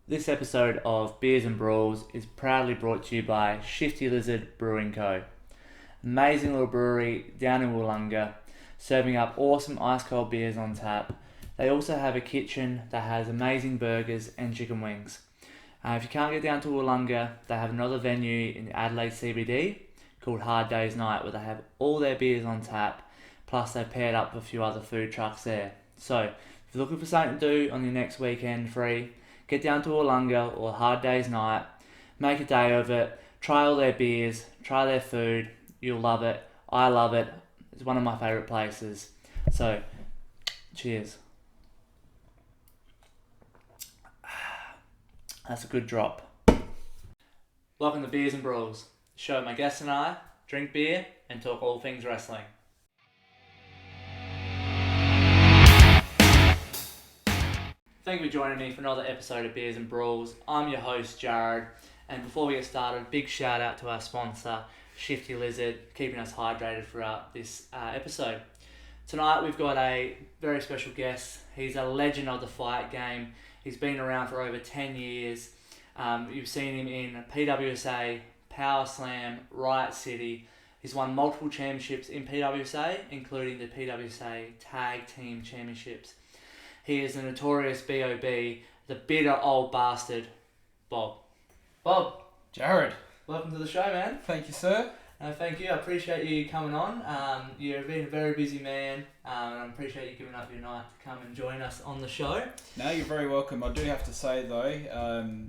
This episode of Beers and Brawls is proudly brought to you by Shifty Lizard Brewing Co. Amazing little brewery down in Wollonga, serving up awesome ice cold beers on tap. They also have a kitchen that has amazing burgers and chicken wings. If you can't get down to Wollonga, they have another venue in Adelaide CBD called Harddaysnigh where they have all their beers on tap, plus they've paired up with a few other food trucks there. So, if you're looking for something to do on your next weekend free, get down to Wollonga or Hard Days Night, make a day of it, try all their beers, try their food, you'll love it. I love it. It's one of my favourite places. So, cheers. That's a good drop. Welcome to Beers and Brawls, the show my guests and I drink beer and talk all things wrestling. Thank you for joining me for another episode of Beers and Brawls. I'm your host, Jared, and before we get started, big shout out to our sponsor, Shifty Lizard, keeping us hydrated throughout this episode. Tonight we've got a very special guest. He's a legend of the fight game. He's been around for over 10 years. You've seen him in PWSA, Powerslam, Riot City. He's won multiple championships in PWSA, including the PWSA Tag Team Championships. He is the notorious B.O.B., the bitter old bastard, Bob. Bob. Jared. Welcome to the show, man. Thank you, sir. Thank you. I appreciate you coming on. You've been a very busy man, and I appreciate you giving up your night to come and join us on the show. No, you're very welcome. I do have to say, though,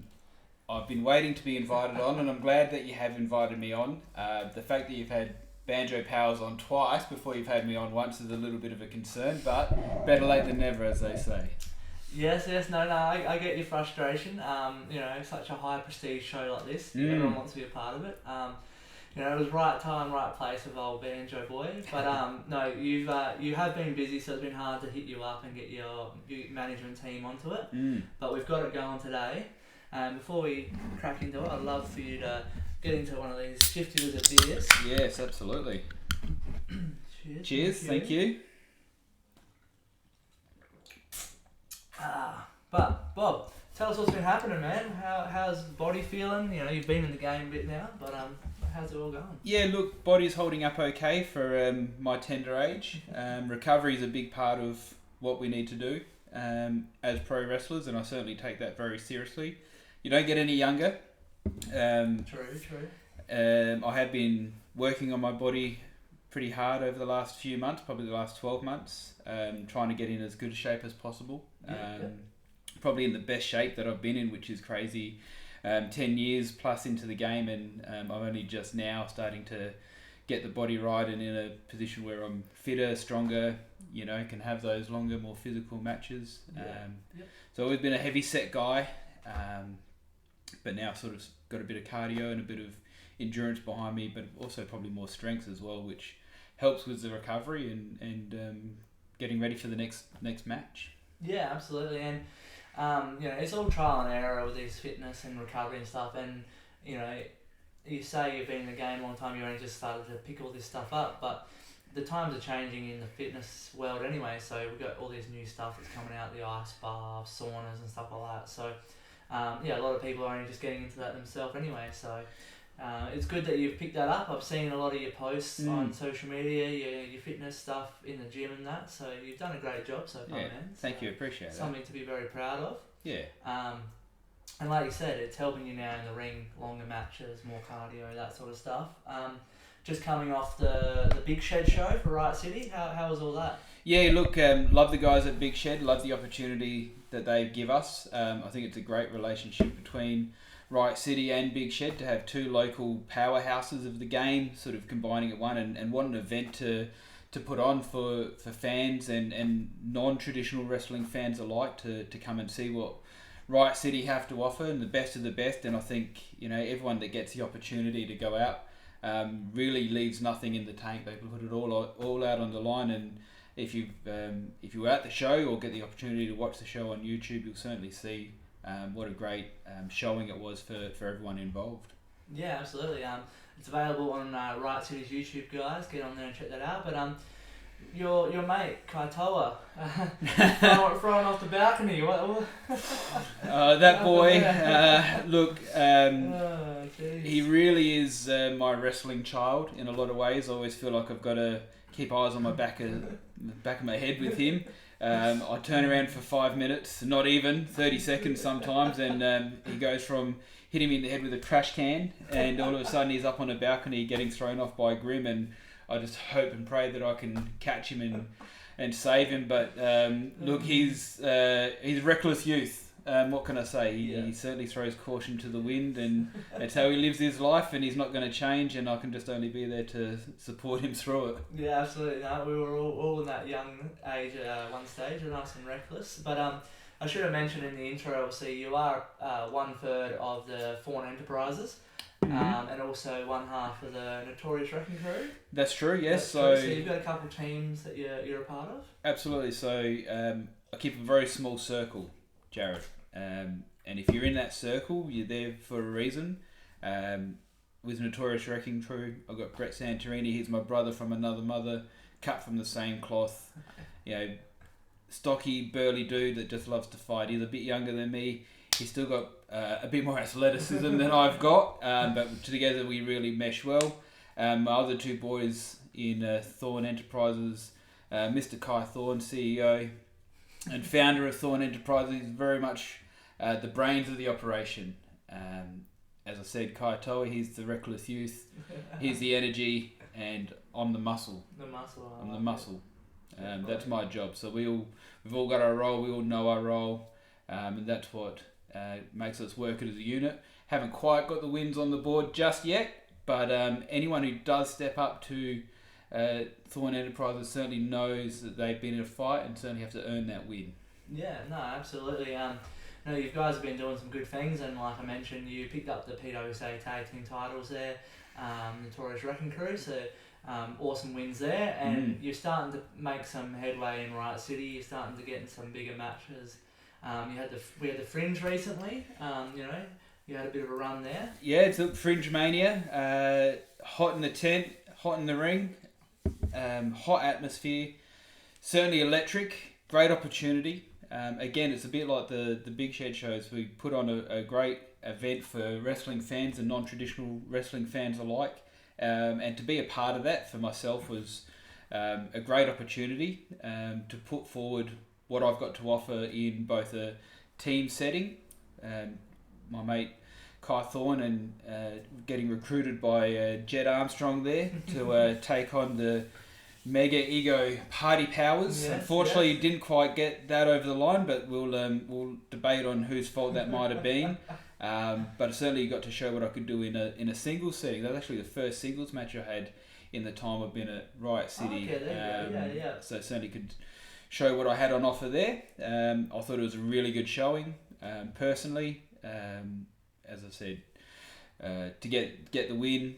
I've been waiting to be invited on, and I'm glad that you have invited me on. The fact that you've had Banjo Powers on twice before you've had me on once is a little bit of a concern, but better late than never, as they say. Yes, no, I get your frustration. Such a high prestige show like this, everyone wants to be a part of it. It was right time, right place with old Banjo boy. But no, you have been busy, so it's been hard to hit you up and get your management team onto it. But we've got it going today. Before we crack into it, I'd love for you to get into one of these Shifty Lizard beers. Yes, absolutely. Cheers. Thank you. But Bob, tell us what's been happening, man. How's body feeling? You've been in the game a bit now, but how's it all going? Yeah, look, body's holding up okay for my tender age. Recovery is a big part of what we need to do as pro wrestlers, and I certainly take that very seriously. You don't get any younger. True. I have been working on my body pretty hard over the last few months, probably the last 12 months, trying to get in as good a shape as possible. Probably in the best shape that I've been in, which is crazy. 10 years plus into the game, and I'm only just now starting to get the body right and in a position where I'm fitter, stronger, can have those longer, more physical matches. So I've always been a heavy set guy, but now sort of got a bit of cardio and a bit of endurance behind me, but also probably more strength as well, which helps with the recovery and getting ready for the next match. Yeah, absolutely. And it's all trial and error with these fitness and recovery and stuff. And you say you've been in the game a long time, you only just started to pick all this stuff up, but the times are changing in the fitness world anyway. So we've got all this new stuff that's coming out, the ice baths, saunas and stuff like that. So a lot of people are only just getting into that themselves anyway. So it's good that you've picked that up. I've seen a lot of your posts on social media, your fitness stuff in the gym and that. So you've done a great job so far, man. Thank you, appreciate that. Something to be very proud of. Yeah. And like you said, it's helping you now in the ring, longer matches, more cardio, that sort of stuff. Just coming off the Big Shed show for Riot City, how was all that? Yeah, look, love the guys at Big Shed, love the opportunity that they give us. I think it's a great relationship between Riot City and Big Shed to have two local powerhouses of the game sort of combining at one, and what an event to put on for fans and non-traditional wrestling fans alike to come and see what Riot City have to offer, and the best of the best. And I think everyone that gets the opportunity to go out really leaves nothing in the tank. They put it all out on the line, and if you're at the show or get the opportunity to watch the show on YouTube, you'll certainly see what a great showing it was for everyone involved. Yeah, absolutely. It's available on Riot City's YouTube, guys. Get on there and check that out. But Your mate Kaitoa throwing off the balcony. What? That boy, look, Oh, he really is my wrestling child in a lot of ways. I always feel like I've got to keep eyes on my back of my head with him. I turn around for 5 minutes, not even 30 seconds sometimes, and he goes from hitting me in the head with a trash can, and all of a sudden he's up on a balcony getting thrown off by Grim, and I just hope and pray that I can catch him and save him. But look, he's reckless youth. What can I say? He certainly throws caution to the wind, and that's how he lives his life, and he's not going to change, and I can just only be there to support him through it. Yeah, absolutely. No, we were all in that young age at one stage, nice and reckless. But I should have mentioned in the intro, obviously, you are 1/3 of the Fawn Enterprises. And also one half of the Notorious Wrecking Crew. That's true, yes. So you've got a couple of teams that you're a part of? Absolutely. So I keep a very small circle, Jared. And if you're in that circle, you're there for a reason. With Notorious Wrecking Crew, I've got Brett Santorini. He's my brother from another mother, cut from the same cloth. You know, stocky, burly dude that just loves to fight. He's a bit younger than me. He's still got a bit more athleticism than I've got, but together we really mesh well. My other two boys in Thorn Enterprises, Mr. Kai Thorn, CEO and founder of Thorn Enterprises, is very much the brains of the operation. As I said, Kai Toa, he's the reckless youth, he's the energy, and I'm the muscle. The muscle. I'm the muscle. That's my job. So we've all got our role, we all know our role, and that's what makes us work as a unit. Haven't quite got the wins on the board just yet, but anyone who does step up to Thorn Enterprises certainly knows that they've been in a fight and certainly have to earn that win. Yeah, no, absolutely. No, you guys have been doing some good things, and like I mentioned, you picked up the PWSA tag team titles there, Notorious Wrecking Crew, so awesome wins there, and you're starting to make some headway in Riot City. You're starting to get in some bigger matches. We had the Fringe recently. You had a bit of a run there. Yeah, it's a Fringe Mania. Hot in the tent, hot in the ring, hot atmosphere. Certainly electric. Great opportunity. Again, it's a bit like the Big Shed shows. We put on a great event for wrestling fans and non-traditional wrestling fans alike. And to be a part of that for myself was a great opportunity to put forward what I've got to offer in both a team setting, my mate Kai Thorn, and getting recruited by Jed Armstrong there to take on the Mega Ego Party Powers. Yes, Unfortunately, didn't quite get that over the line, but we'll debate on whose fault that might have been. But I certainly got to show what I could do in a singles setting. That was actually the first singles match I had in the time I've been at Riot City. So certainly could show what I had on offer there. I thought it was a really good showing, personally. As I said, to get the win,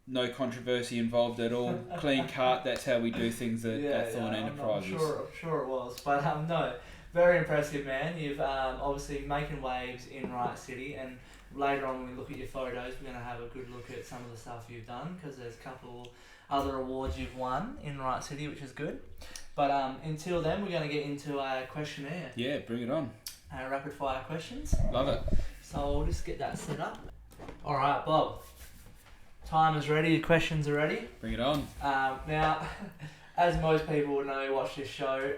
no controversy involved at all. Clean cut. That's how we do things at Thorn Enterprises. I'm sure it was, but no, very impressive, man. You've obviously making waves in Riot City, and later on when we look at your photos, we're going to have a good look at some of the stuff you've done, because there's a couple other awards you've won in Riot City, which is good. But until then, we're going to get into a questionnaire. Yeah, bring it on. Rapid fire questions. Love it. So I'll just get that set up. All right, Bob. Time is ready. The questions are ready. Bring it on. Now, as most people would know who watch this show,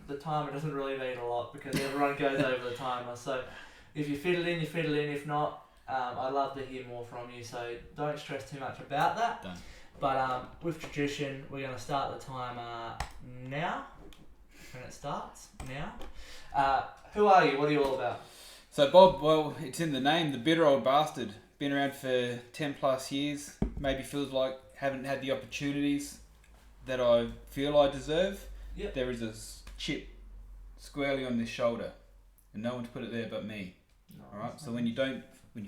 the timer doesn't really mean a lot because everyone goes over the timer. So if you fit it in, you fit it in. If not, I'd love to hear more from you. So don't stress too much about that. Done. But with tradition, we're going to start the timer now. When it starts now. Who are you? What are you all about? So Bob, well, it's in the name, the bitter old bastard. Been around for 10 plus years. Maybe feels like haven't had the opportunities that I feel I deserve. Yep. There is a chip squarely on this shoulder, and no one's put it there but me. No, all right. So when you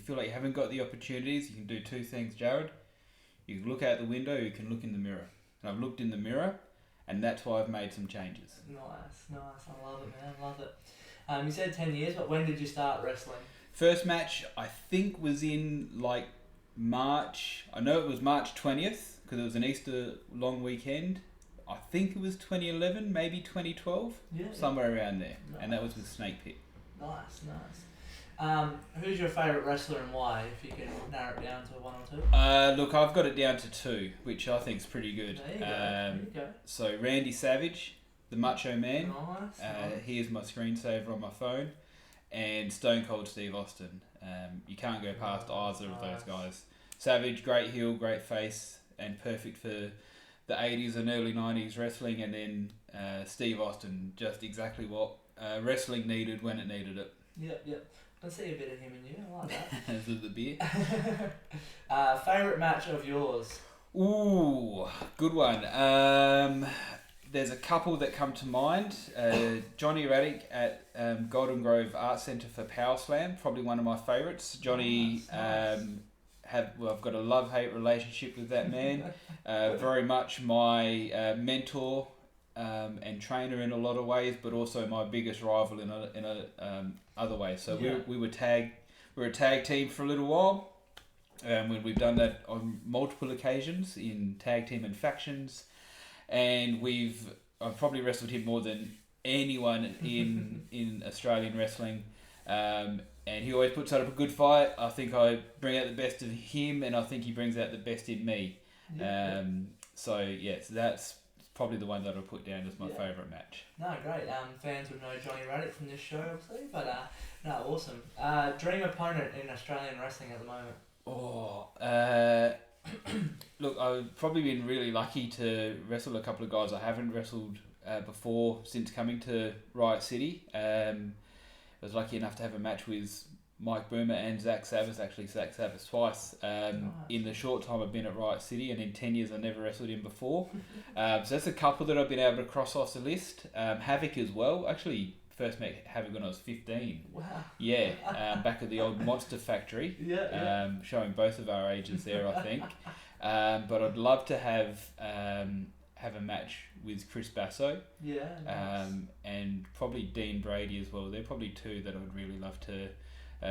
feel like you haven't got the opportunities, you can do two things, Jared. You can look out the window, or you can look in the mirror. And I've looked in the mirror, and that's why I've made some changes. Nice. I love it, man. I love it. You said 10 years, but when did you start wrestling? First match, I think, was in like March. I know it was March 20th because it was an Easter long weekend. I think it was 2011, maybe 2012, somewhere around there. Nice. And that was with Snake Pit. Nice. Who's your favourite wrestler and why, if you can narrow it down to one or two? Look, I've got it down to two, which I think is pretty good. There you go. So Randy Savage, the Macho Man. Nice. He is my screensaver on my phone. And Stone Cold Steve Austin. You can't go past either of those guys. Savage, great heel, great face, and perfect for the 80s and early 90s wrestling. And then Steve Austin, just exactly what wrestling needed when it needed it. Yep. I see a bit of him in you. I like that. As with the beer. Favourite match of yours? Ooh, good one. There's a couple that come to mind. Johnny Raddick at Golden Grove Art Centre for Powerslam, probably one of my favourites. Johnny, Nice. I've got a love-hate relationship with that man. Very much my mentor and trainer in a lot of ways, but also my biggest rival in a other ways. So we were a tag team for a little while. When we've done that on multiple occasions in tag team and factions. And I've probably wrestled him more than anyone in Australian wrestling, and he always puts up a good fight. I think I bring out the best of him, and I think he brings out the best in me. So that's probably the one that I'll put down as my favourite match. No, great. Fans would know Johnny Raddick from this show, obviously, but no, awesome. Dream opponent in Australian wrestling at the moment? Look, I've probably been really lucky to wrestle a couple of guys I haven't wrestled before since coming to Riot City. I was lucky enough to have a match with Mike Boomer and Zach Savas, actually Zach Savas twice, in the short time I've been at Riot City, and in 10 years I never wrestled him before. So that's a couple that I've been able to cross off the list. Havoc as well. Actually, first met Havoc when I was 15. Wow. Yeah, back at the old Monster Factory. Showing both of our ages there, I think. But I'd love to have a match with Chris Basso. Nice. And probably Dean Brady as well. They're probably two that I'd really love to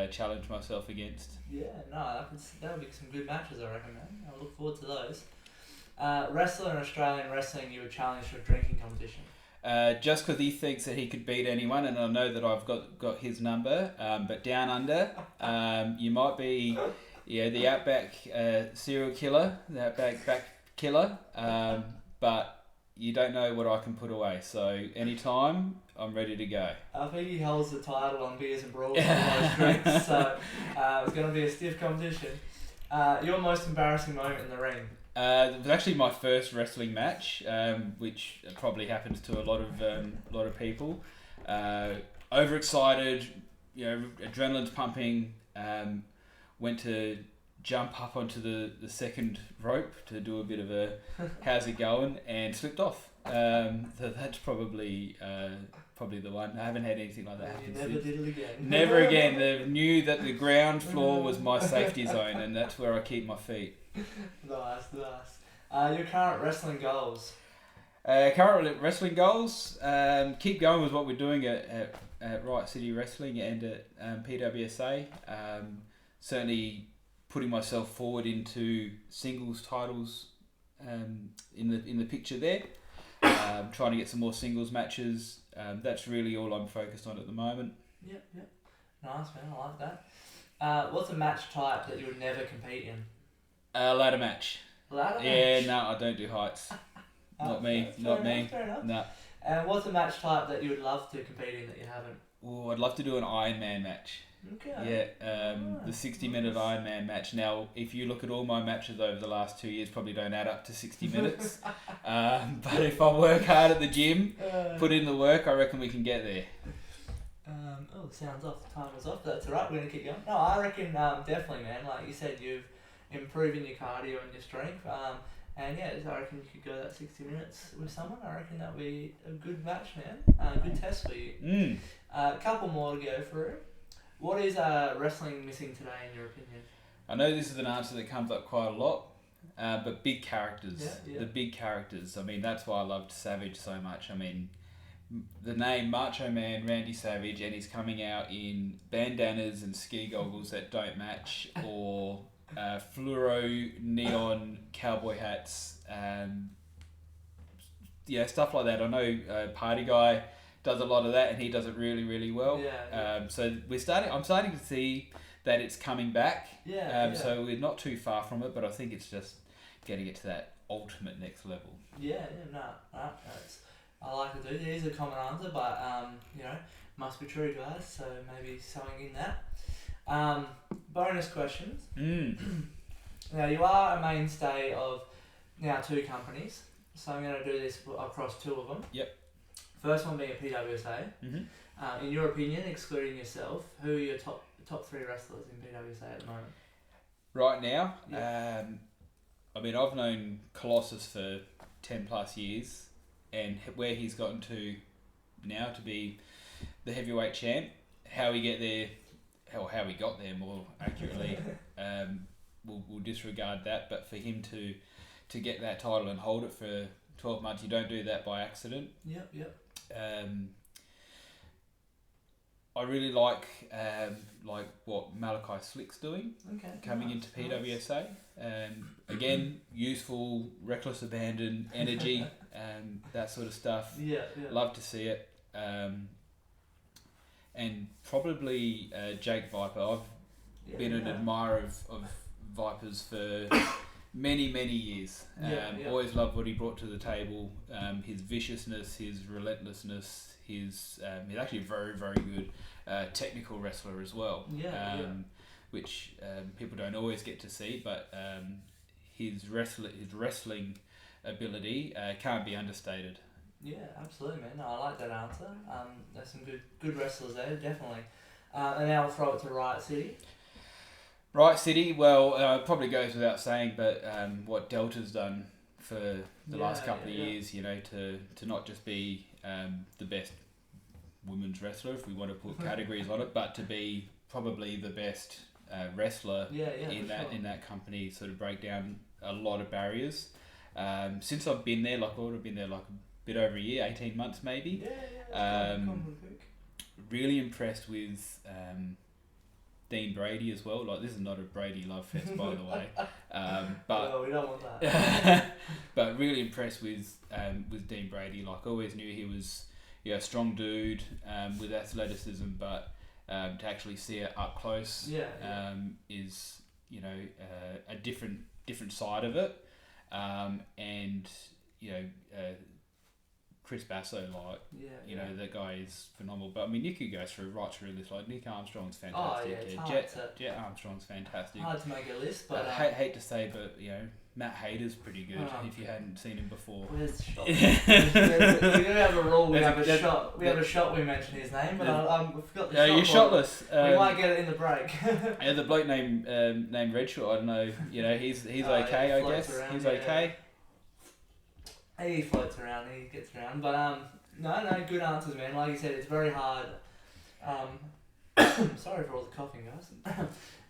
challenge myself against. That would be some good matches, I reckon, man. I look forward to those. Wrestler in Australian wrestling you would challenge for a drinking competition? Just because he thinks that he could beat anyone, and I know that I've got his number. But down under, you might be, the Outback serial killer, the Outback back killer. But you don't know what I can put away. So anytime, I'm ready to go. I think he holds the title on Beers and Brawls for most drinks, so it's going to be a stiff competition. Your most embarrassing moment in the ring? It was actually my first wrestling match, which probably happens to a lot of people. Overexcited, adrenaline's pumping. Went to jump up onto the second rope to do a bit of a how's it going, and slipped off. So that's probably the one. I haven't had anything like that happen since. Never did it again. Never again. They knew that the ground floor was my safety zone, and that's where I keep my feet. Nice. Your current wrestling goals? Current wrestling goals, keep going with what we're doing at Riot City Wrestling and at PWSA. Certainly putting myself forward into singles titles in the picture there. Trying to get some more singles matches. That's really all I'm focused on at the moment. Yep. Nice, man. I like that. What's a match type that you would never compete in? Ladder match. Ladder match? Yeah, no, I don't do heights. Not me. Fair enough. No. And what's a match type that you would love to compete in that you haven't? Oh, I'd love to do an Iron Man match. Okay. Yeah, the 60-minute Iron Man match. Now, if you look at all my matches over the last 2 years, probably don't add up to 60 minutes. But if I work hard at the gym, put in the work, I reckon we can get there. Sounds off. The timer's off. That's alright. We're gonna keep going. No, I reckon definitely, man. Like you said, you've improving your cardio and your strength. And I reckon you could go that 60 minutes with someone. I reckon that would be a good match, man. Good test for you. A couple more to go through. What is wrestling missing today, in your opinion? I know this is an answer that comes up quite a lot, but big characters. Yeah. The big characters. I mean, that's why I loved Savage so much. I mean, the name Macho Man Randy Savage, and he's coming out in bandanas and ski goggles that don't match, or fluoro neon cowboy hats, stuff like that. I know Party Guy does a lot of that, and he does it really, really well. So I'm starting to see that it's coming back. So we're not too far from it, but I think it's just getting it to that ultimate next level. I like it, dude. It is a common answer, but must be true, guys. So maybe something in that. Bonus questions. Now you are a mainstay of now 2 companies, so I'm going to do this across 2 of them. Yep. First one being a PWSA. In your opinion, excluding yourself, who are your top 3 wrestlers in PWSA at the moment? Right now, I mean, I've known Colossus for 10 plus years, and where he's gotten to now to be the heavyweight champ, how he got there more accurately, we'll disregard that. But for him to get that title and hold it for 12 months, you don't do that by accident. Yep. I really like what Malachi Slick's doing, coming into PWSA. Again, useful, reckless abandon, energy, that sort of stuff. Love to see it. And probably Jake Viper. I've been an admirer of Viper's for many, many years. Always loved what he brought to the table. His viciousness, his relentlessness, he's actually a very, very good technical wrestler as well. Which people don't always get to see, but his wrestling ability can't be understated. Yeah, absolutely, man. No, I like that answer. There's some good wrestlers there, definitely. And now we'll throw it to Riot City. Riot City, well, it probably goes without saying, but what Delta's done for the last couple of years, to not just be the best women's wrestler, if we want to put categories on it, but to be probably the best wrestler in that company, sort of break down a lot of barriers. Since I've been there, I would have been there a bit over a year, 18 months maybe. Really impressed with Dean Brady as well. This is not a Brady love fest, by the way. But we don't want that. But really impressed with Dean Brady. I always knew he was a strong dude with athleticism, but to actually see it up close is a different side of it. And Chris Basso, that guy is phenomenal. But I mean, you could go right through this. Nick Armstrong's fantastic. Jet Armstrong's fantastic. Hard to make a list, but I hate to say, but Matt Hayter's pretty good if you hadn't seen him before. Where's the shot? We do have a rule. We have a shot. We have a shot. We mention his name, but I forgot the shot. You're shotless. We might get it in the break. The bloke named Redshaw. I don't know. He's okay. I guess he's okay. He floats around, he gets around, but no, good answers, man. Like you said, it's very hard. Sorry for all the coughing, guys.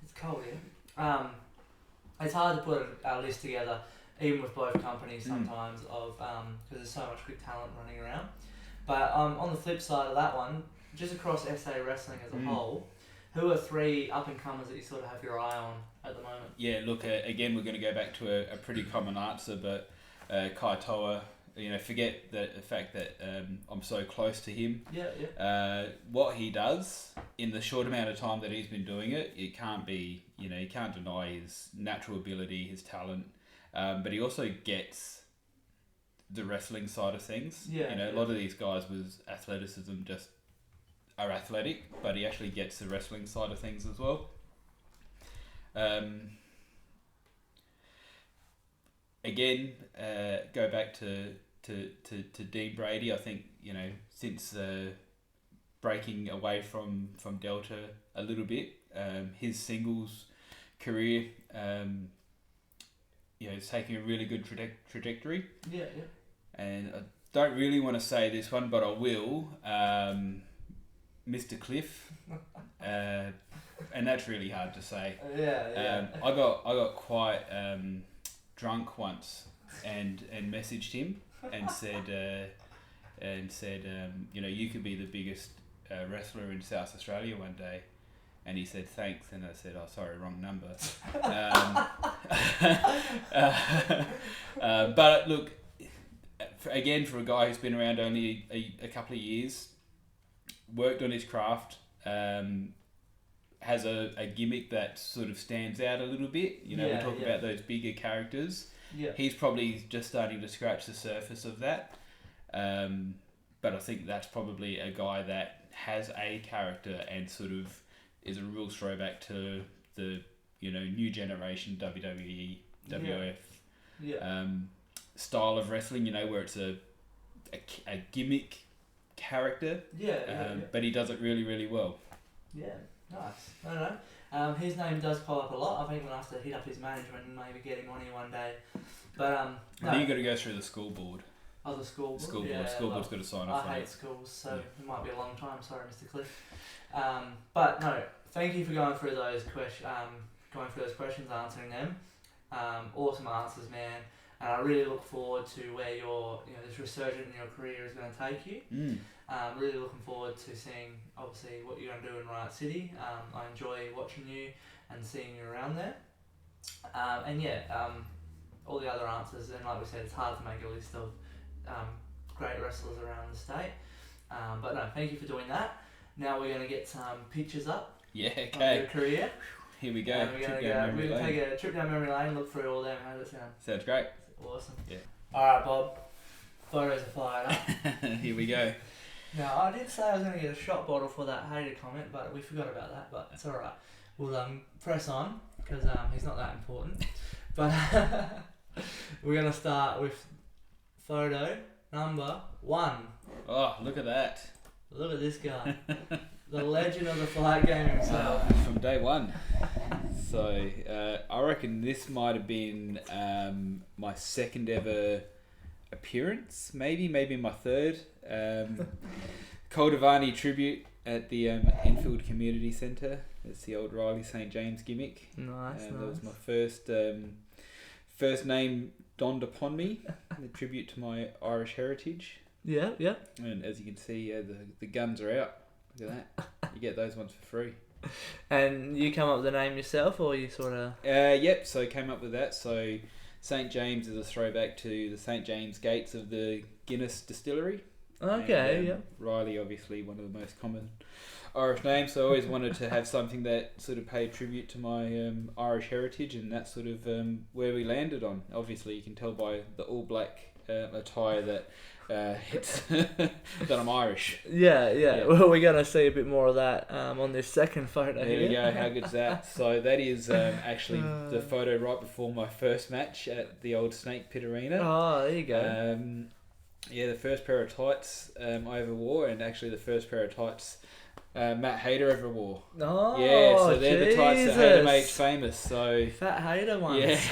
It's cold here. It's hard to put a list together, even with both companies sometimes, of because there's so much good talent running around. But on the flip side of that one, just across SA wrestling as a whole, who are 3 up and comers that you sort of have your eye on at the moment? Yeah, look, again, we're going to go back to a pretty common answer, but Kai Toa, forget the fact that I'm so close to him. What he does in the short amount of time that he's been doing it, it can't be, you can't deny his natural ability, his talent, but he also gets the wrestling side of things. A lot of these guys with athleticism just are athletic, but he actually gets the wrestling side of things as well. Again, go back to Dean Brady. I think since breaking away from Delta a little bit, his singles career, is taking a really good trajectory. And I don't really want to say this one, but I will. Mr. Cliff, and that's really hard to say. I got quite drunk once and messaged him and said you could be the biggest wrestler in South Australia one day, and he said thanks, and I said, oh sorry, wrong number. But look, for a guy who's been around only a couple of years, worked on his craft, has a gimmick that sort of stands out a little bit. You know, we talk about those bigger characters. Yeah. He's probably just starting to scratch the surface of that. But I think that's probably a guy that has a character and sort of is a real throwback to the, you know, new generation WWE, WF style of wrestling, you know, where it's a gimmick character. But he does it really, really well. Yeah, nice. I don't know. His name does pop up a lot. I think we'll have to hit up his management and maybe get him on here one day. But I think you got to go through the school board. Oh, the school board? School board's got to sign off on it. I hate schools, so it might be a long time. Sorry, Mr. Cliff. But no, thank you for going through those questions, answering them. Awesome answers, man. And I really look forward to where this resurgence in your career is going to take you. Really looking forward to seeing, obviously, what you're going to do in Riot City. I enjoy watching you and seeing you around there. All the other answers, and like we said, it's hard to make a list of great wrestlers around the state. But no, thank you for doing that. Now we're going to get some pictures up of your career. Here we go. We're going to take a trip down memory lane, look through all them. How does it sound? Sounds great. Awesome. Yeah. Alright, Bob. Photos are fired up. Here we go. Now, I did say I was going to get a shot bottle for that hater comment, but we forgot about that, but it's alright. We'll press on, because he's not that important. But we're going to start with photo number 1. Oh, look at that. Look at this guy. The legend of the flight game himself. From day one. So, I reckon this might have been my second ever appearance, maybe my third. Koldovani tribute at the Enfield Community Centre. It's the old Riley St. James gimmick. Nice. That was my first name donned upon me, a tribute to my Irish heritage. Yeah. And as you can see, the guns are out. Look at that. You get those ones for free. And you come up with the name yourself, or you sort of... Yep, so I came up with that. So St. James is a throwback to the St. James gates of the Guinness distillery. Okay, and, yeah. Riley, obviously, one of the most common Irish names. So I always wanted to have something that sort of paid tribute to my Irish heritage, and that's sort of where we landed on. Obviously, you can tell by the all black attire that it's that I'm Irish. Yeah. Well, we're going to see a bit more of that on this second photo. There we go. How good's that? So that is actually the photo right before my first match at the old Snake Pit Arena. Oh, there you go. The first pair of tights I ever wore, and actually the first pair of tights Matt Hader ever wore. Oh, yeah, so they're the tights that Hader made famous. So Fat Hader ones.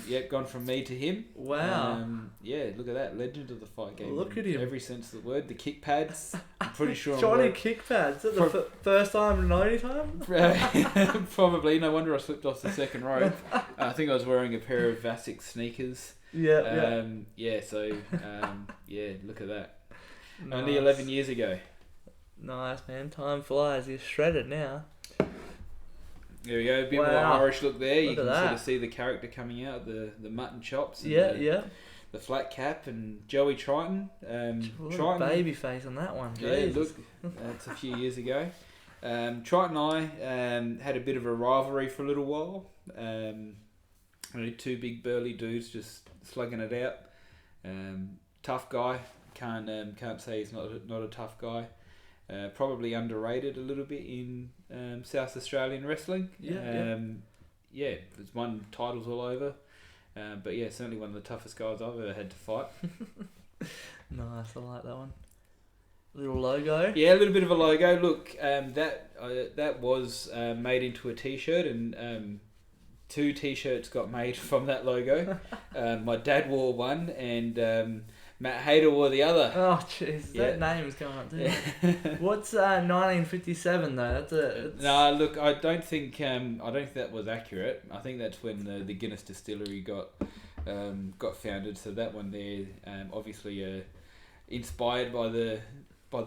Yeah. Gone from me to him. Wow. Look at that, legend of the fight game. Look at him. Every sense of the word. The kick pads. I'm pretty sure. Johnny kick pads. Is that the first time in 90 time? Probably. No wonder I slipped off the second rope. I think I was wearing a pair of Vasic sneakers. Yeah. Look at that. Nice. Only 11 years ago. Nice, man. Time flies. You're shredded now. There we go. A bit more Irish look there. You can that. sort of see the character coming out, the mutton chops. And the flat cap, and Joey Triton. Triton. Baby face on that one. Yeah, look. That's a few years ago. Triton and I had a bit of a rivalry for a little while. Two big burly dudes just slugging it out. Tough guy. Can't say he's not a tough guy. Probably underrated a little bit in South Australian wrestling. There's won titles all over. But yeah, certainly one of the toughest guys I've ever had to fight. Nice, I like that one. Little logo. Yeah, a little bit of a logo. Look, that was made into a t-shirt, and 2 t-shirts got made from that logo. My dad wore one, and Matt Hader wore the other. Oh, jeez, that name is coming up, didn't it? What's 1957 though? No, look, I don't think that was accurate. I think that's when the Guinness distillery got founded. So that one there, obviously, inspired by the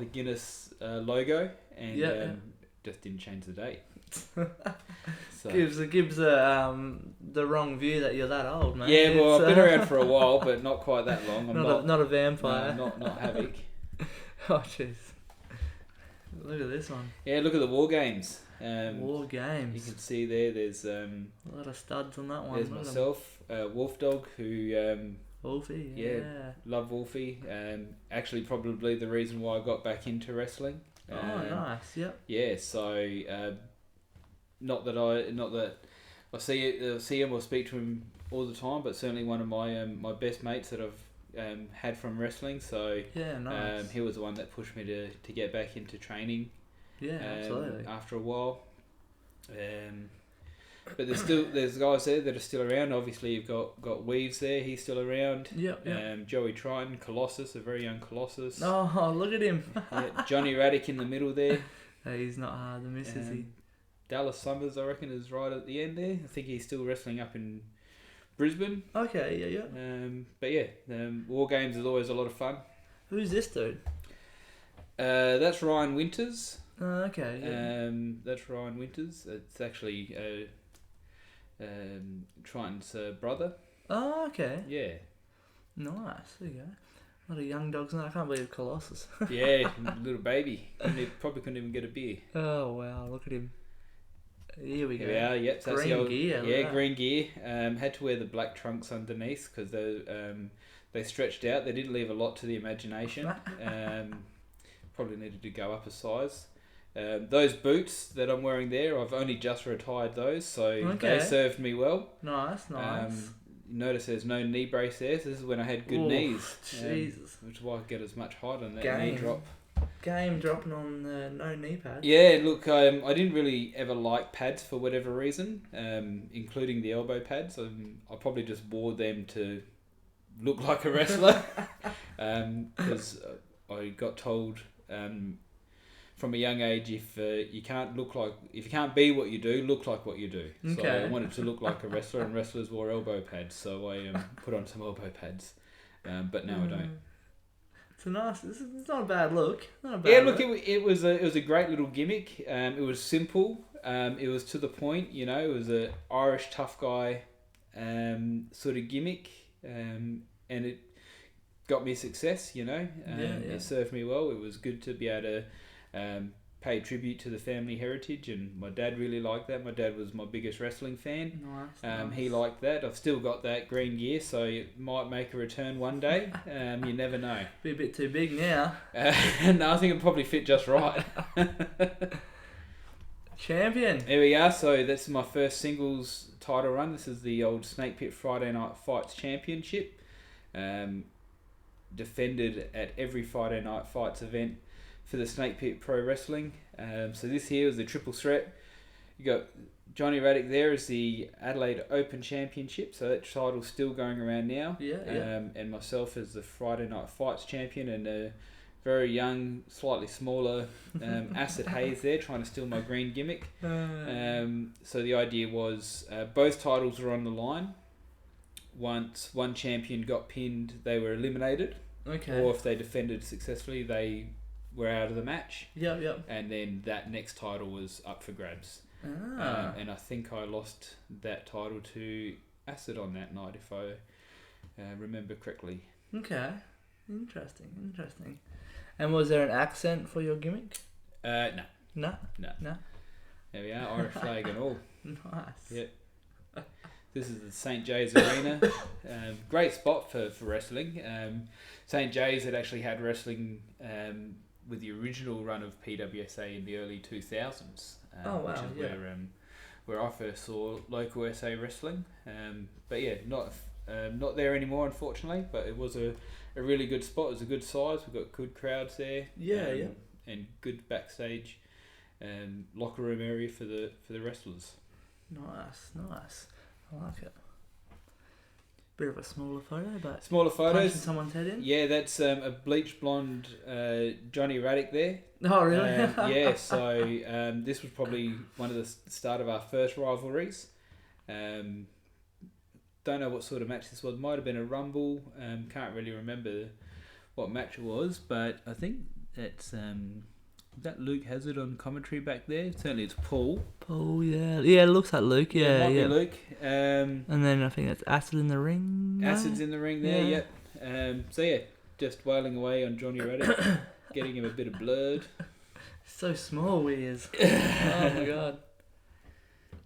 Guinness logo, and just didn't change the date. So. Gives the wrong view that you're that old, mate. Yeah, well, I've been around for a while, but not quite that long. I'm not a vampire. No, not Havoc. Oh, jeez. Look at this one. Yeah, look at the War Games. War Games. You can see there's a lot of studs on that one. There's myself, Wolf Dog, who Wolfie, yeah, love Wolfie. Actually, probably the reason why I got back into wrestling. Oh, nice. Yep. Yeah, so not that I see him or speak to him all the time, but certainly one of my best mates that I've had from wrestling. So yeah, nice. He was the one that pushed me to get back into training. Yeah, absolutely. After a while, but there's guys there that are still around. Obviously, you've got Weaves there. He's still around. Yep. Joey Triton, Colossus, a very young Colossus. Oh, look at him. Yeah, Johnny Radic in the middle there. Hey, he's not hard to miss, is he? Dallas Summers, I reckon, is right at the end there. I think he's still wrestling up in Brisbane. Okay, yeah. But yeah, War Games is always a lot of fun. Who's this dude? That's Ryan Winters. Okay. Yeah. That's Ryan Winters. It's actually Triton's brother. Oh, okay. Yeah. Nice. There you go. A lot of young dogs now. I can't believe Colossus. Yeah, little baby. Probably couldn't even get a beer. Oh wow! Look at him. Here we go. Yeah, yep. That's green the old, gear. Yeah, green gear. Had to wear the black trunks underneath because they stretched out. They didn't leave a lot to the imagination. Probably needed to go up a size. Those boots that I'm wearing there, I've only just retired those, so they served me well. Nice. Notice there's no knee brace there. So this is when I had good knees. Jesus. Which is why I get as much height on that knee drop. Game dropping on the no knee pads. Yeah, look, I didn't really ever like pads for whatever reason, including the elbow pads. I probably just wore them to look like a wrestler, because I got told from a young age if you can't be what you do, look like what you do. Okay. So I wanted to look like a wrestler, and wrestlers wore elbow pads, so I put on some elbow pads, but now I don't. It's not a bad look. Look, it was a great little gimmick. It was simple. It was to the point. You know, it was a Irish tough guy sort of gimmick, and it got me success. You know, it served me well. It was good to be able to pay tribute to the family heritage, and my dad really liked that. My dad was my biggest wrestling fan. Nice. He liked that. I've still got that green gear, so it might make a return one day. You never know. Be a bit too big now. No, I think it probably fit just right. Champion. There we are. So that's my first singles title run. This is the old Snake Pit Friday Night Fights Championship. Defended at every Friday Night Fights event for the Snake Pit Pro Wrestling. So this here was the triple threat. You got Johnny Radic there as the Adelaide Open Championship, so that title's still going around now. And myself as the Friday Night Fights champion, and a very young, slightly smaller Acid Hayes there trying to steal my green gimmick. So the idea was both titles were on the line. Once one champion got pinned, they were eliminated. Okay. Or if they defended successfully, they were out of the match. Yep. And then that next title was up for grabs. And I think I lost that title to Acid on that night, if I remember correctly. Okay. Interesting. And was there an accent for your gimmick? No. No. There we are, Irish flag and all. Nice. Yep. This is the St. Jay's Arena. Great spot for wrestling. St. Jay's had actually had wrestling with the original run of PWSA in the early 2000s. Which is where I first saw local SA wrestling. But yeah, not there anymore, unfortunately. But it was a really good spot. It was a good size. We've got good crowds there. And good backstage locker room area for the wrestlers. Nice. I like it. Bit of a smaller photo, but smaller photos. Punching someone's head in. Yeah, that's a bleach blonde Johnny Radic there. Oh, really? Yeah. So this was probably one of the start of our first rivalries. Don't know what sort of match this was. Might have been a rumble. Can't really remember what match it was, but I think it's Is that Luke Hazard on commentary back there? Certainly it's Paul. Paul, yeah. Yeah, it looks like Luke, yeah. Might be Luke. And then I think that's Acid in the Ring. No? Acid's in the ring there, Yeah. yep. So yeah, just wailing away on Johnny Radic, getting him a bit of blood. So small he is. Oh my god.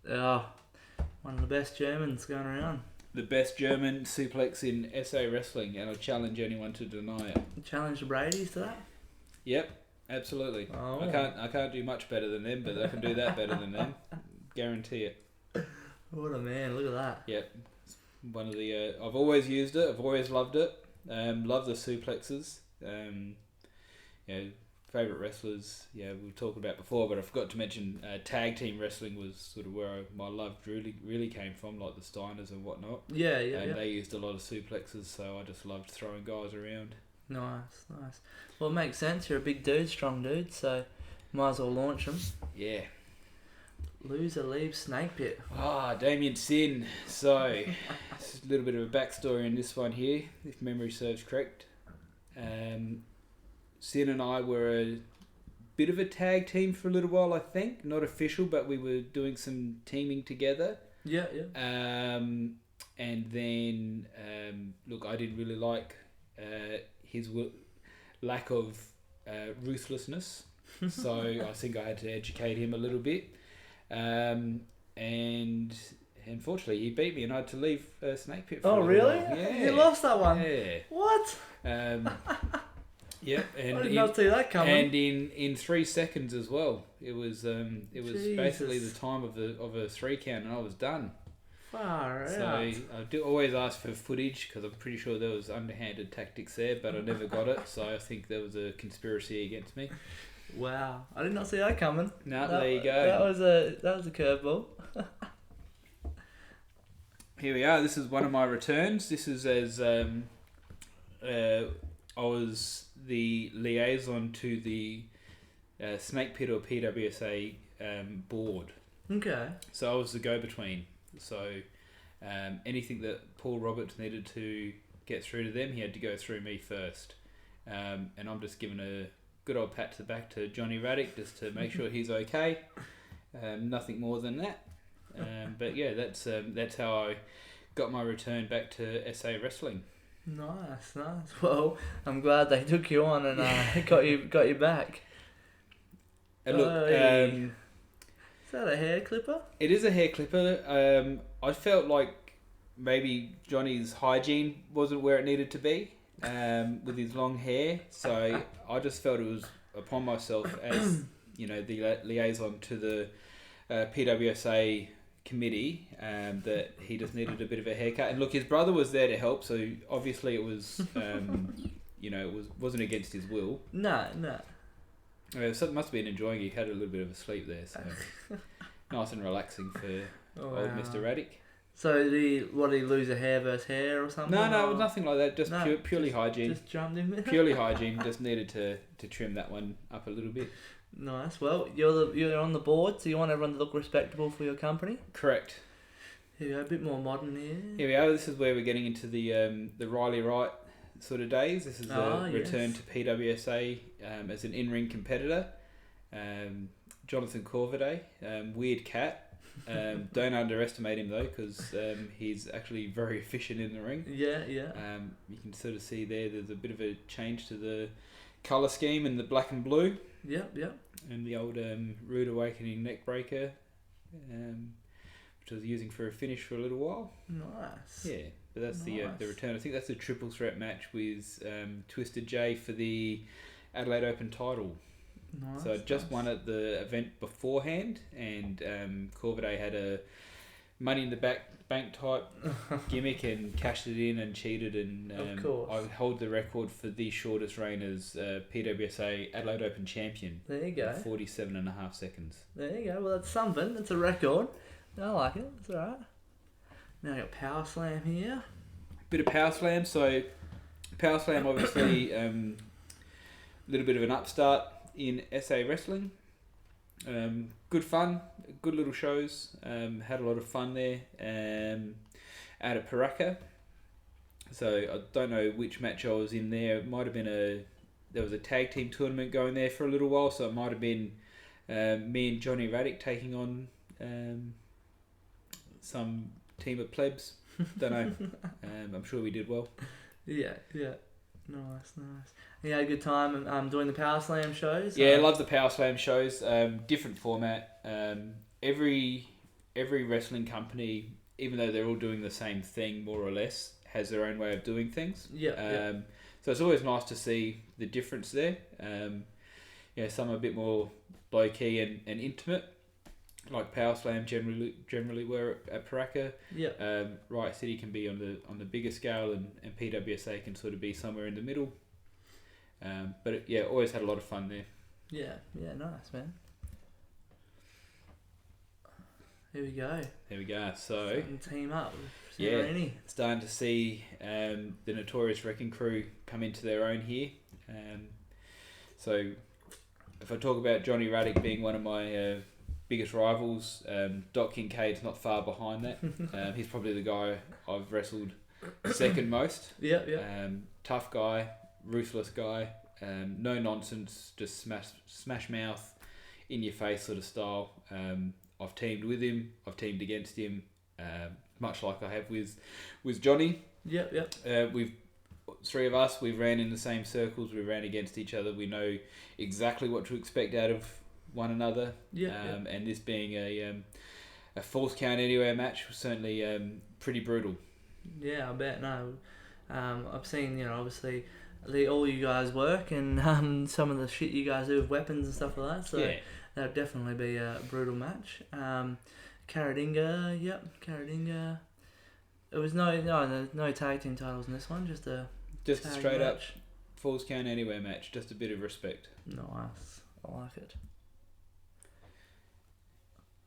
Oh, one of the best Germans going around. The best German suplex in SA wrestling, and I challenge anyone to deny it. Challenge the Brady's to that? Yep, absolutely. Oh. I can't do much better than them, but I can do that better than them. Guarantee it. What a man, look at that. Yep. It's one of the I've always used it, I've always loved it. Love the suplexes. Favourite wrestlers, we were talking about before, but I forgot to mention tag team wrestling was sort of where my love really came from, like the Steiners and whatnot. Yeah. They used a lot of suplexes, so I just loved throwing guys around. Nice. Well, it makes sense. You're a big dude, strong dude, so might as well launch them. Yeah. Loser leaves Snake Pit. Damien Sin. So, it's a little bit of a backstory in this one here, if memory serves correct. Sin and I were a bit of a tag team for a little while, I think. Not official, but we were doing some teaming together. Yeah. And then, look, I didn't really like his lack of ruthlessness. So I think I had to educate him a little bit. And unfortunately, he beat me and I had to leave Snake Pit for a little really? while. Yeah. You lost that one? Yeah. What? Yep, and I did not see that coming. And in 3 seconds as well. It was basically the time of a 3 count, and I was done. Far out. So I do always ask for footage because I'm pretty sure there was underhanded tactics there, but I never got it. So I think there was a conspiracy against me. Wow, I did not see that coming. No, there you go. That was a curveball. Here we are. This is one of my returns. This is as I was the liaison to the Snake Pit or PWSA board. Okay. So I was the go-between. So anything that Paul Roberts needed to get through to them, he had to go through me first. And I'm just giving a good old pat to the back to Johnny Radic just to make sure he's okay. Nothing more than that. But yeah, that's how I got my return back to SA wrestling. Nice. Well, I'm glad they took you on and got you back. And look, is that a hair clipper? It is a hair clipper. I felt like maybe Johnny's hygiene wasn't where it needed to be with his long hair, so I just felt it was upon myself as the liaison to the PWSA committee that he just needed a bit of a haircut. And look, his brother was there to help, so obviously it was wasn't against his will. No. So must have been enjoying. He had a little bit of a sleep there, so nice and relaxing for old Mr. Radic. So did he lose a hair versus hair or something? No, it was nothing like that. Just purely hygiene. Just jumped in. Purely hygiene. Just needed to trim that one up a little bit. Nice. Well, you're on the board, so you want everyone to look respectable for your company. Correct. Here we go, a bit more modern here. Here we are. This is where we're getting into the Riley Wright sort of days. This is the return to PWSA as an in-ring competitor. Jonathan Corviday, weird cat. Don't underestimate him though, because he's actually very efficient in the ring. Yeah. You can sort of see there's a bit of a change to the colour scheme in the black and blue. Yep. And the old Rude Awakening neck breaker, which I was using for a finish for a little while. Nice. Yeah, but that's the return. I think that's a triple threat match with Twisted J for the Adelaide Open title. Nice. So I just won at the event beforehand, and Corviday had a Money in the Bank type gimmick and cashed it in and cheated, and of course. I hold the record for the shortest reign as PWSA Adelaide Open champion. There you go. 47.5 seconds. There you go. Well, that's something. That's a record. I like it. It's alright. Now I got Powerslam here. Bit of Powerslam. So Powerslam obviously a little bit of an upstart in SA wrestling. Good fun, good little shows. Had a lot of fun there. Out at Paraka. So I don't know which match I was in there. It might have been there was a tag team tournament going there for a little while, so it might have been me and Johnny Radic taking on some team of plebs. Don't know. I'm sure we did well. Yeah. Nice. You had a good time doing the Powerslam shows? Yeah, I love the Powerslam shows. Different format. Every wrestling company, even though they're all doing the same thing more or less, has their own way of doing things. So it's always nice to see the difference there. Some are a bit more low key and intimate, like Powerslam generally were at Paraka. Riot City can be on the bigger scale, and PWSA can sort of be somewhere in the middle. Always had a lot of fun there. Yeah, nice, man. Here we go. So team up. Starting to see the Notorious Wrecking Crew come into their own here. So if I talk about Johnny Radic being one of my biggest rivals, Doc Kincaid's not far behind that. He's probably the guy I've wrestled second most. Tough guy, ruthless guy, no nonsense, just smash mouth, in your face sort of style. I've teamed with him, I've teamed against him, much like I have with Johnny. We've three of us, we ran in the same circles, we ran against each other, we know exactly what to expect out of one another. And this being a false count anywhere match was certainly pretty brutal. Yeah, I bet. No, I've seen, obviously all you guys work and some of the shit you guys do with weapons and stuff like that, so that'd definitely be a brutal match. Karadinga. It was no tag team titles in this one, just a straight match. Up falls count anywhere match, just a bit of respect. Nice, I like it.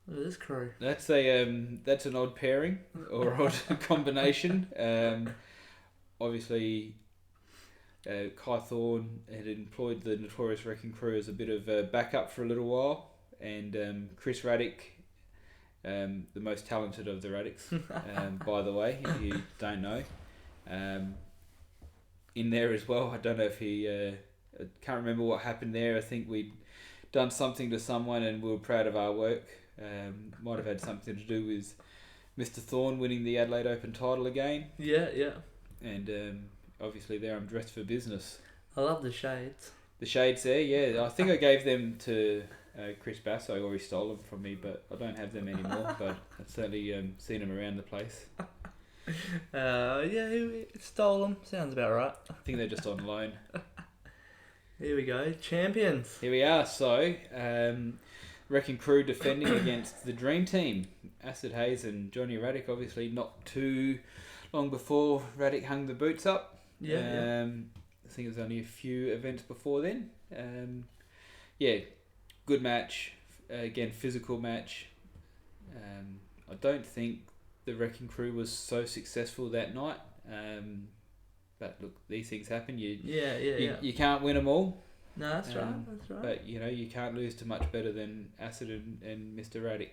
Look at this crew. That's an odd pairing or odd combination. Obviously, Kai Thorne had employed the Notorious Wrecking Crew as a bit of backup for a little while, and Chris Radic, the most talented of the Radics, by the way, if you don't know, in there as well. I don't know if he, I can't remember what happened there. I think we'd done something to someone and we were proud of our work. Might have had something to do with Mr. Thorne winning the Adelaide Open title again. And obviously there I'm dressed for business. I love the shades. The shades there, yeah. I think I gave them to Chris Basso, or he stole them from me, but I don't have them anymore. But I've certainly seen them around the place. He stole them. Sounds about right. I think they're just on loan. Here we go, champions. Here we are. So, Wrecking Crew defending against the Dream Team, Acid Hayes and Johnny Radic. Obviously, not too long before Radic hung the boots up. I think it was only a few events before then. Good match. Again, physical match. I don't think the Wrecking Crew was so successful that night. But look, these things happen. You can't win them all. No, that's right. But you can't lose to much better than Acid and Mr. Radic.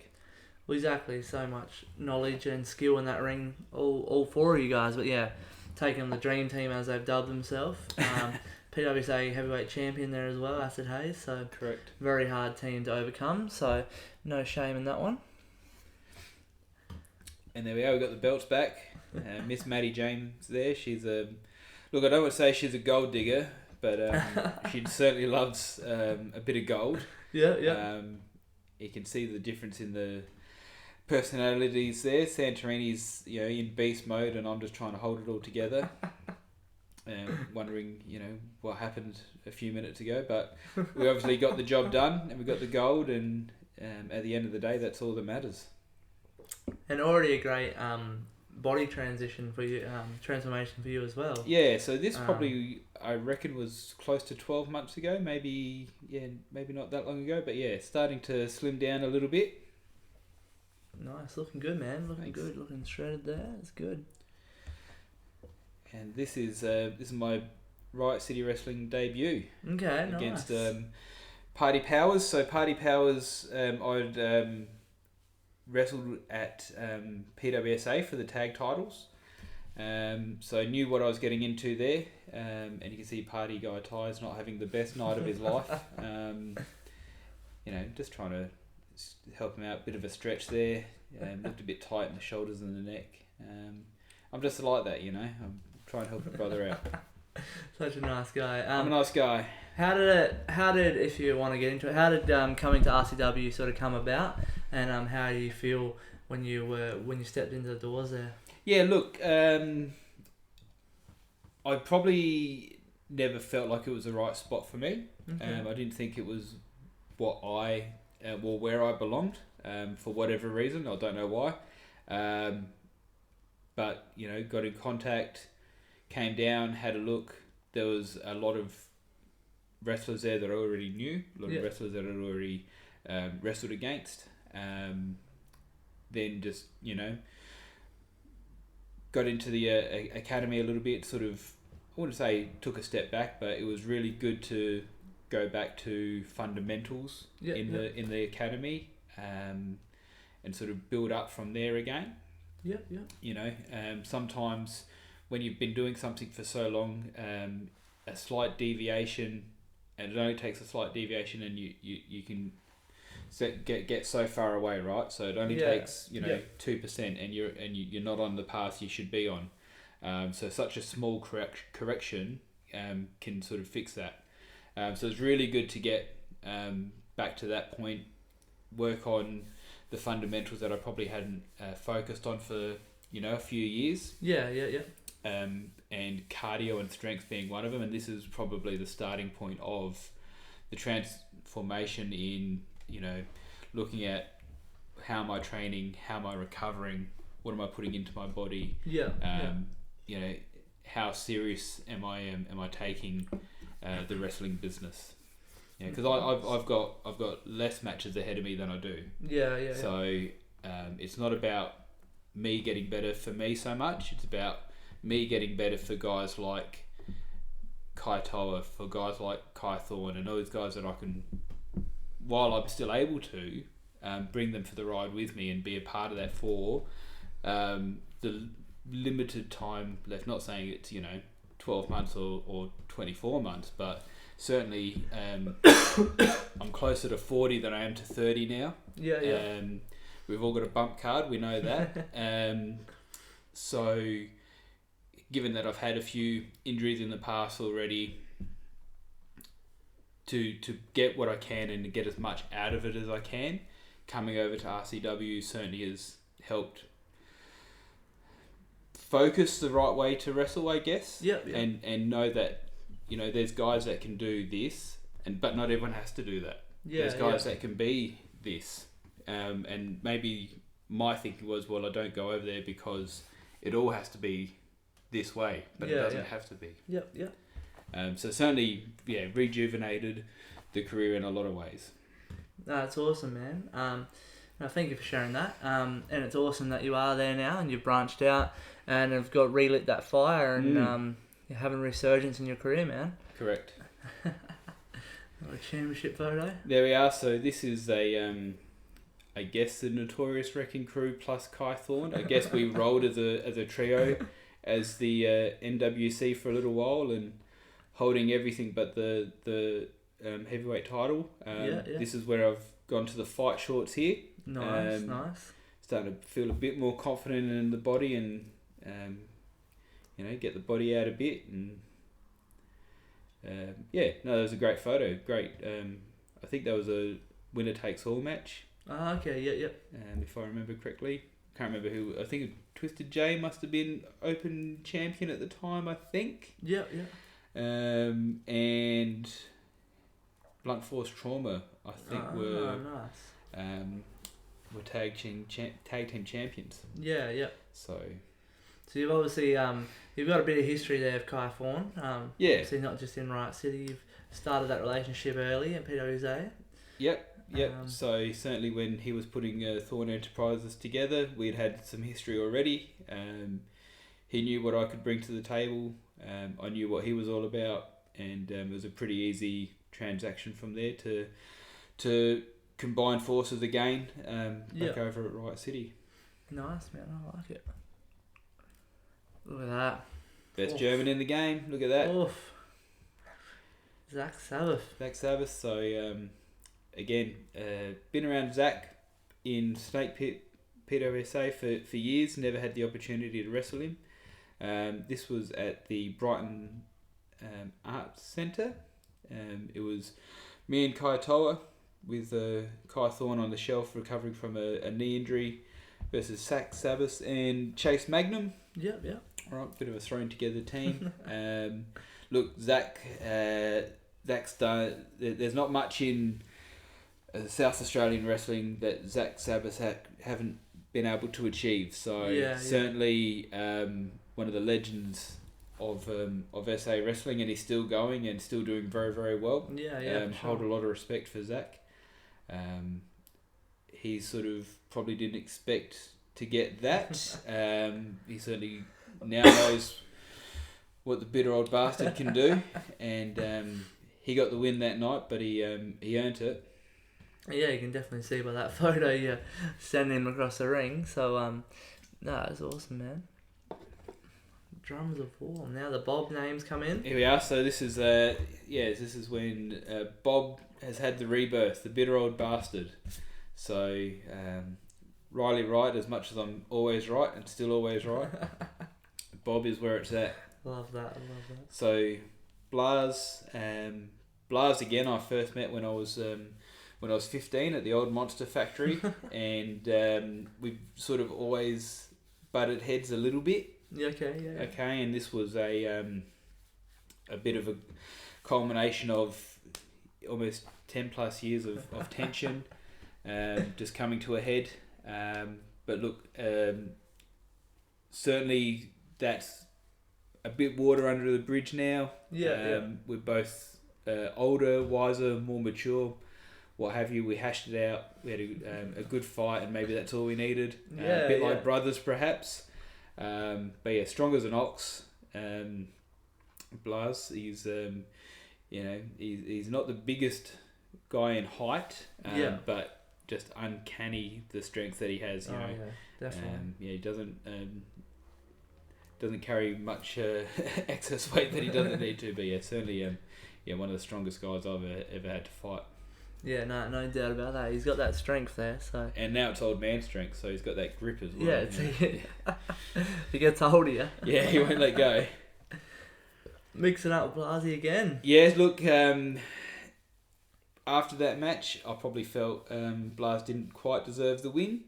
Well, exactly. So much knowledge and skill in that ring, all four of you guys. But taking the Dream Team as they've dubbed themselves. PWSA heavyweight champion there as well, Acid Hayes. So correct. Very hard team to overcome. So no shame in that one. And there we are. We got the belts back. Miss Maddie James there. She's I don't want to say she's a gold digger, but she certainly loves a bit of gold. You can see the difference in the personalities there. Santorini's in beast mode, and I'm just trying to hold it all together. Wondering what happened a few minutes ago, but we obviously got the job done, and we got the gold, and at the end of the day, that's all that matters. And already a great body transition for you, transformation for you as well. Yeah, so this probably I reckon was close to 12 months ago, maybe not that long ago, but starting to slim down a little bit. Nice, looking good, man. Looking Thanks. Good, looking shredded there. It's good. And this is my Riot City Wrestling debut. Okay, against nice. Party Powers. So Party Powers, I'd wrestled at PWSA for the tag titles. So I knew what I was getting into there, and you can see Party Guy Ty's not having the best night of his life. Just trying to help him out. Bit of a stretch there. Looked a bit tight in the shoulders and the neck. I'm just like that, I'm trying to help a brother out. Such a nice guy. I'm a nice guy. How did, if you want to get into it, how did coming to RCW sort of come about, and how do you feel when you stepped into the doors there? Yeah, look, I probably never felt like it was the right spot for me. Okay. I didn't think it was where I belonged, for whatever reason. I don't know why. But, got in contact, came down, had a look. There was a lot of wrestlers there that I already knew, a lot of wrestlers that I'd already wrestled against. Then just, got into the academy a little bit, sort of, I wouldn't say took a step back, but it was really good to go back to fundamentals in the academy, and sort of build up from there again. Sometimes when you've been doing something for so long, a slight deviation, and it only takes a slight deviation, and you can get so far away, right? So it only takes 2%, and you're not on the path you should be on. So such a small correction can sort of fix that. So it's really good to get back to that point, work on the fundamentals that I probably hadn't focused on for a few years. And cardio and strength being one of them, and this is probably the starting point of the transformation in looking at how am I training, how am I recovering, what am I putting into my body, how serious am I taking the wrestling business. Because I've got less matches ahead of me than I do. So it's not about me getting better for me so much. It's about me getting better for guys like Kai Toa, for guys like Kai Thorne, and all these guys that I can, while I'm still able to, bring them for the ride with me and be a part of that for the limited time left. Not saying it's 12 months or 24 months, but certainly I'm closer to 40 than I am to 30 now. We've all got a bump card, we know that. So given that I've had a few injuries in the past already, to get what I can and to get as much out of it as I can, coming over to RCW certainly has helped focus the right way to wrestle, I guess. And know that there's guys that can do this, but not everyone has to do that. There's guys that can be this, and maybe my thinking was, well, I don't go over there because it all has to be this way, but it doesn't have to be. So certainly, rejuvenated the career in a lot of ways. That's awesome, man. Thank you for sharing that. And it's awesome that you are there now and you've branched out and have got relit that fire and you're having a resurgence in your career, man. Correct. A championship photo. There we are. So this is I guess the Notorious Wrecking Crew plus Kai Thorne. I guess we rolled as a trio, as the NWC for a little while and holding everything but the heavyweight title. This is where I've gone to the fight shorts here. Nice. Starting to feel a bit more confident in the body and get the body out a bit and that was a great photo. Great. I think that was a winner takes all match. Okay. If I remember correctly, can't remember who. I think Twisted J must have been open champion at the time. I think. And Blunt Force Trauma, I think, were tag team champions. So you've obviously you've got a bit of history there of Kai Thorne. So not just in Riot City, you've started that relationship early at PWSA. Yep. So certainly when he was putting Thorne Enterprises together, we'd had some history already. He knew what I could bring to the table. I knew what he was all about, and it was a pretty easy transaction from there to combine forces again back over at Riot City. Nice, man. I like it. Look at that. Best Oof. German in the game. Look at that. Oof. Zach Sabbath. Zach Sabbath. So, again, been around Zach in Snake Pit PWSA for years. Never had the opportunity to wrestle him. This was at the Brighton Arts Centre. It was me and Kai Toa with Kai Thorne on the shelf recovering from a knee injury versus Zach Sabbath and Chase Magnum. Yep. All right, bit of a thrown together team. Look, Zach's done. There's not much in South Australian wrestling that Zach Sabbath haven't been able to achieve. So certainly one of the legends of SA wrestling, and he's still going and still doing very, very well. Hold a lot of respect for Zach. He sort of probably didn't expect to get that. He certainly now knows what the bitter old bastard can do, and he got the win that night, but he earned it. Yeah, you can definitely see by that photo you sent him across the ring. So, that's awesome, man. Drums of war. Now the Bob names come in. Here we are. So this is this is when Bob has had the rebirth, the bitter old bastard. So Riley right, as much as I'm always right and still always right. Bob is where it's at. Love that. So Blas again. I first met when I was 15 at the old Monster Factory, and we've sort of always butted heads a little bit. Okay, and this was a bit of a culmination of almost 10 plus years of tension, just coming to a head. But look, certainly that's a bit water under the bridge now. We're both older, wiser, more mature, what have you. We hashed it out. We had a good fight, and maybe that's all we needed. A bit like brothers, perhaps. But yeah, strong as an ox. Blas, he's he's not the biggest guy in height, but just uncanny the strength that he has. Definitely. He doesn't carry much excess weight that he doesn't need to. But yeah, certainly one of the strongest guys I've ever had to fight. Yeah, no doubt about that. He's got that strength there, so. And now it's old man strength, so he's got that grip as well. Yeah, he gets hold of you. Yeah, he won't let go. Mixing up with Blasey again. Yes, look, after that match, I probably felt Blas didn't quite deserve the win.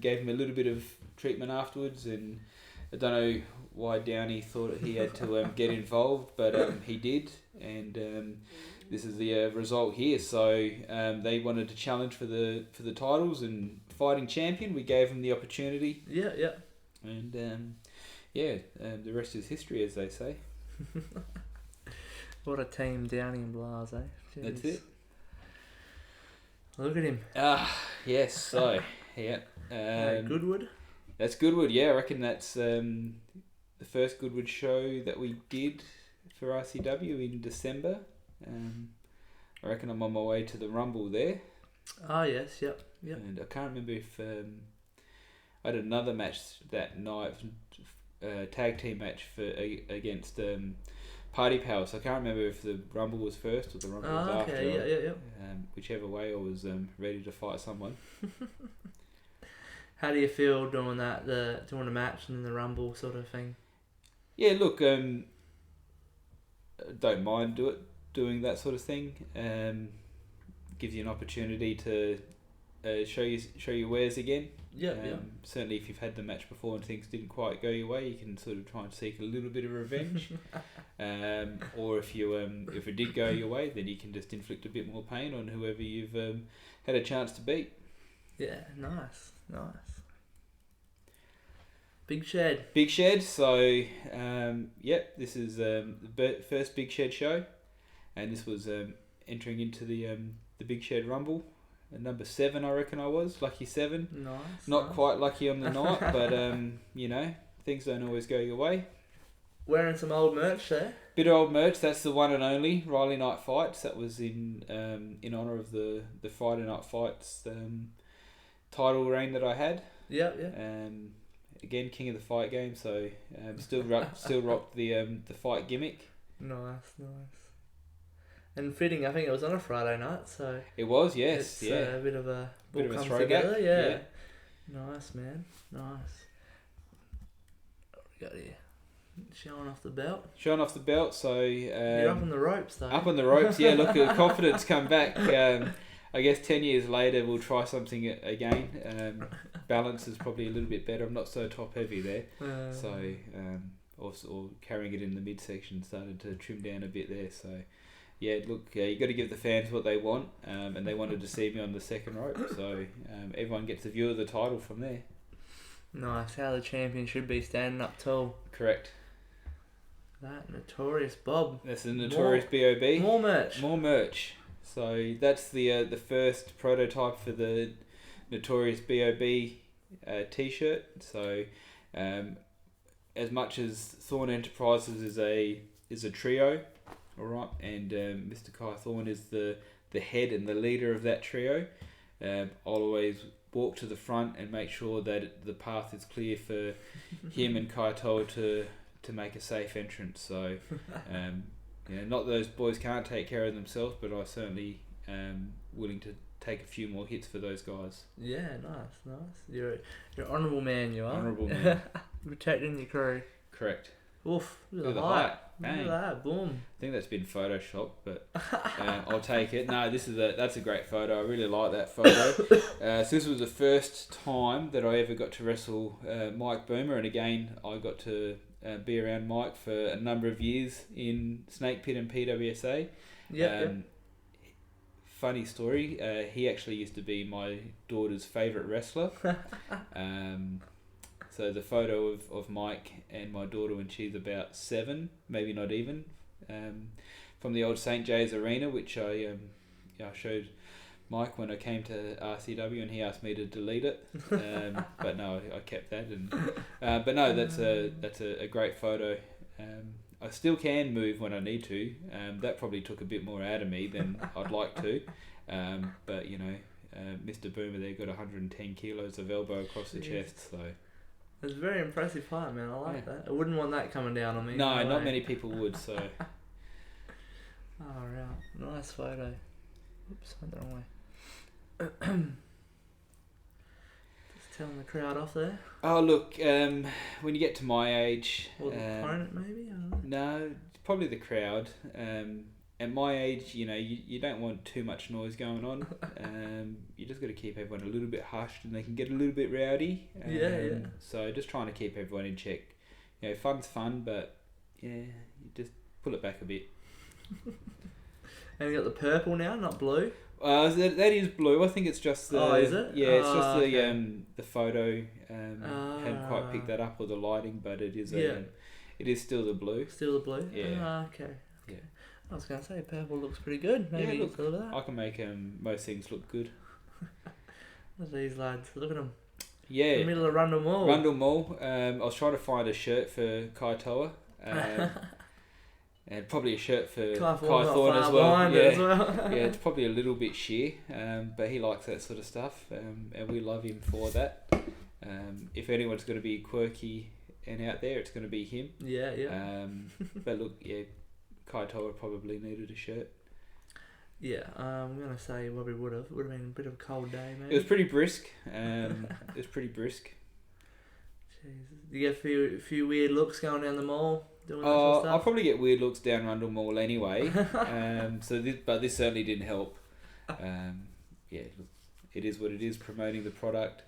Gave him a little bit of treatment afterwards, and I don't know why Downey thought he had to get involved, but he did, and this is the result here. So they wanted to challenge for the titles and fighting champion. We gave them the opportunity. Yeah. And the rest is history, as they say. What a team, Downey and Blas, eh? Jeez. That's it. Look at him. Yes. So yeah. Goodwood. That's Goodwood. Yeah, I reckon that's the first Goodwood show that we did for RCW in December. I reckon I'm on my way to the Rumble there. Yes, yep. And I can't remember if I had another match that night, tag team match against Party Power. So I can't remember if the Rumble was first or the Rumble was after. Yeah. Whichever way, I was ready to fight someone. How do you feel doing that? Doing a match and then the Rumble sort of thing? Yeah, look, don't mind doing that sort of thing. Gives you an opportunity to show your wares again. Yeah. Certainly, if you've had the match before and things didn't quite go your way, you can sort of try and seek a little bit of revenge. Or if it did go your way, then you can just inflict a bit more pain on whoever you've had a chance to beat. Yeah, nice. Big Shed. So, this is the first Big Shed show, and this was entering into the Big Shed Rumble. Number 7, I reckon I was. Lucky 7. Nice. Not quite lucky on the night, but, things don't always go your way. Wearing some old merch there. Bit of old merch. That's the one and only Riley Night Fights. That was in honour of the Friday Night Fights title reign that I had. Yeah. again, king of the fight game. So still rocked the fight gimmick. Nice. And fitting, I think it was on a Friday night, so it was, yes, it's a bit of a throwback together, yeah. Nice, man, nice. What we got here? Showing off the belt. So you're up on the ropes, though. Up on the ropes, yeah. Look, the confidence come back. I guess 10 years later we'll try something again. Balance is probably a little bit better. I'm not so top heavy there, also carrying it in the midsection started to trim down a bit there. So yeah, look, you got to give the fans what they want, and they wanted to see me on the second rope. So everyone gets a view of the title from there. Nice, how the champion should be, standing up tall. Correct. That Notorious Bob. That's the Notorious B.O.B. More merch. So that's the first prototype for the Notorious B.O.B. T-shirt. So as much as Thorn Enterprises is a trio, all right, and Mr. Kai Thorn is the head and the leader of that trio, I'll always walk to the front and make sure that the path is clear for him and Kaitoa to make a safe entrance. So not that those boys can't take care of themselves, but I certainly willing to take a few more hits for those guys. Yeah, nice. You're an honourable man, you are. Honourable man. Protecting your crew. Correct. Oof, look at the height. Look at that, boom. I think that's been photoshopped, but I'll take it. No, that's a great photo. I really like that photo. So this was the first time that I ever got to wrestle Mike Boomer, and again I got to be around Mike for a number of years in Snake Pit and PWSA. Yep. Funny story, he actually used to be my daughter's favourite wrestler. So the photo of Mike and my daughter when she's about 7, maybe not even, from the old St. Jay's Arena, which I showed Mike when I came to RCW, and he asked me to delete it. But no, I kept that. And but no, that's a great photo. I still can move when I need to. That probably took a bit more out of me than I'd like to. But Mr. Boomer there got 110 kilos of elbow across the chest, so. It's a very impressive fight, man. I like that. I wouldn't want that coming down on me. No, not many people would, so. Oh, right. Nice photo. Oops, went the wrong way. Just telling the crowd off there. Oh, look, when you get to my age... Or the opponent, maybe? I don't know. No, probably the crowd. At my age, you don't want too much noise going on. You just got to keep everyone a little bit hushed, and they can get a little bit rowdy. Yeah. So just trying to keep everyone in check. Fun's fun, but you just pull it back a bit. And you got the purple now, not blue. That is blue. I think it's just the. Oh, is it? Yeah, it's just okay. The photo. Hadn't quite picked that up, or the lighting, but it is. It is still the blue. Still the blue. Yeah. Okay. Yeah. I was going to say purple looks pretty good. Maybe look, a little bit of that. I can make most things look good. Look at these lads. Look at them. Yeah. In the middle of Rundle Mall. Rundle Mall. I was trying to find a shirt for Kaitoa. And probably a shirt for Kai Thorn as well. Yeah, it's probably a little bit sheer, but he likes that sort of stuff, and we love him for that. If anyone's going to be quirky and out there, it's going to be him. Yeah. But look, Kaitoa probably needed a shirt. Yeah, I'm going to say what we would have. It would have been a bit of a cold day, maybe. It was pretty brisk. Jesus. You get a few weird looks going down the mall? Doing that sort of stuff? I'll probably get weird looks down Rundle Mall anyway. But this certainly didn't help. Look, it is what it is. Promoting the product.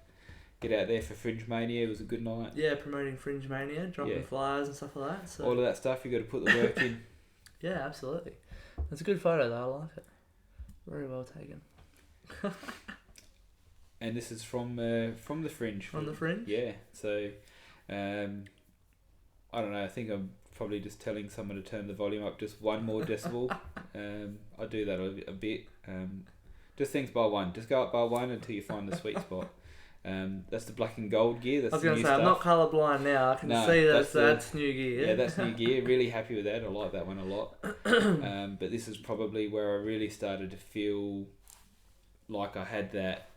Get out there for Fringe Mania. It was a good night. Yeah, promoting Fringe Mania, dropping flyers and stuff like that. So. All of that stuff, you got to put the work in. Yeah, absolutely. It's a good photo though. I like it. Very well taken. And this is from the Fringe. From the Fringe. Yeah. So, I don't know. I think I'm probably just telling someone to turn the volume up just one more decibel. I do that a bit. Just things by one. Just go up by one until you find the sweet spot. That's the black and gold gear. That's I was going to say, stuff. I'm not colourblind now. I can see that's new gear. Yeah, that's new gear. Really happy with that. I like that one a lot. But this is probably where I really started to feel like I had that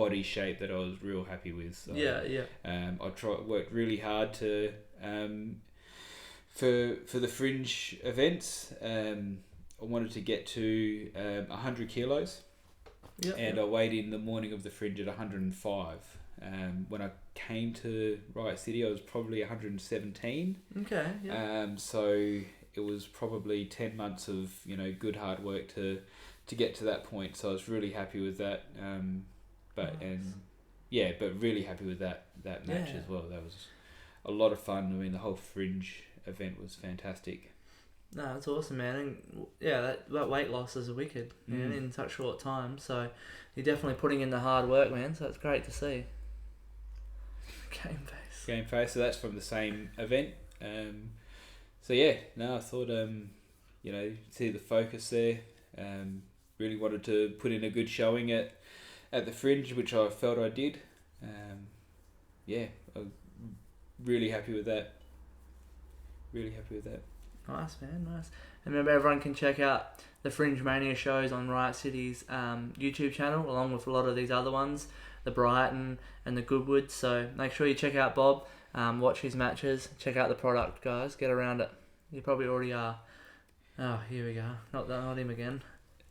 body shape that I was real happy with. So, Yeah. I worked really hard to for the fringe events. I wanted to get to 100 kilos, and I weighed in the morning of the fringe at 105. When I came to Riot City, I was probably 117. Okay. Yeah. So it was probably 10 months of good hard work to get to that point. So I was really happy with that. But really happy with that match as well. That was a lot of fun. I mean, the whole fringe event was fantastic. No, that's awesome, man. And that weight loss is wicked, man, in such short time. So you're definitely putting in the hard work, man. So it's great to see. Game face. So that's from the same event. I thought see the focus there. Really wanted to put in a good showing at the fringe, which I felt I did. I'm really happy with that. Nice, man, nice. And remember, everyone can check out the Fringe Mania shows on Riot City's YouTube channel, along with a lot of these other ones, the Brighton and the Goodwood. So make sure you check out Bob, watch his matches, check out the product, guys. Get around it. You probably already are. Oh, here we go. Not him again.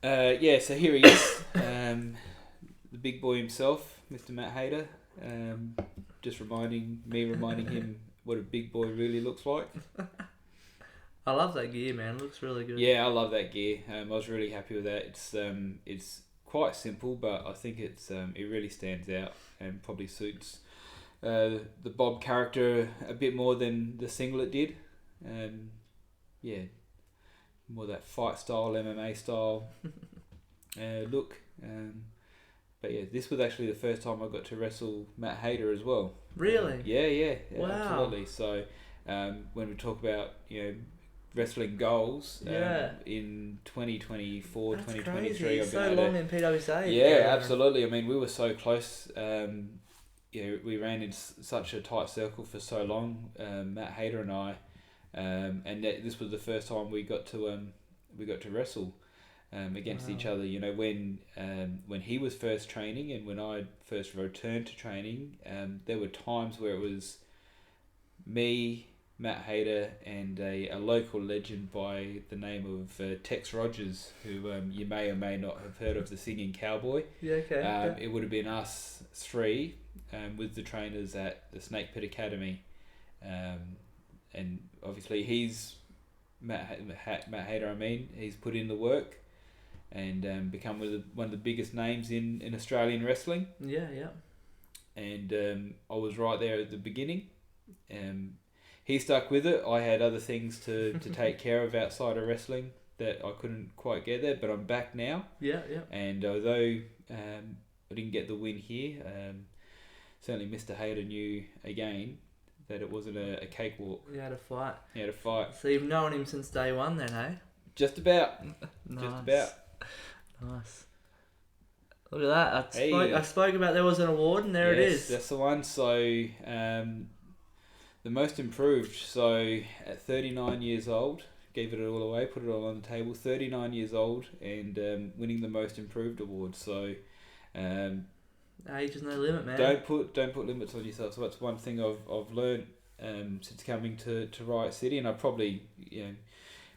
So here he is, the big boy himself, Mr. Matt Hayter. Just reminding him what a big boy really looks like. I love that gear, man. It looks really good. Yeah, I love that gear. I was really happy with that. It's quite simple, but I think it really stands out and probably suits the Bob character a bit more than the singlet did. More that fight style, MMA style look. But yeah, this was actually the first time I got to wrestle Matt Hayter as well. Really? Yeah, wow. Absolutely. So when we talk about wrestling goals in 2024, That's 2023, crazy. So long in PWSA. Yeah, absolutely. I mean, we were so close. We ran in such a tight circle for so long, Matt Hayter and I, and this was the first time we got to wrestle against each other. When he was first training and when I first returned to training, there were times where it was me, Matt Hayter, and a local legend by the name of Tex Rogers, who you may or may not have heard of, the singing cowboy. Yeah, okay. It would have been us three with the trainers at the Snake Pit Academy. And obviously he's Matt Hayter, he's put in the work and become one of the biggest names in Australian wrestling. Yeah. And I was right there at the beginning. He stuck with it. I had other things to take care of outside of wrestling that I couldn't quite get there, but I'm back now. Yeah. And although I didn't get the win here, certainly Mr. Hayter knew again that it wasn't a cakewalk. He had a fight. So you've known him since day one then, hey? Just about. Nice. Just about. Nice. Look at that. I spoke about there was an award, and there it is. That's the one. So, the most improved. So, at 39 years old, gave it all away, put it all on the table. 39 years old, and winning the most improved award. So, age is no limit, man. Don't put limits on yourself. So that's one thing I've learned since coming to Riot City, and I probably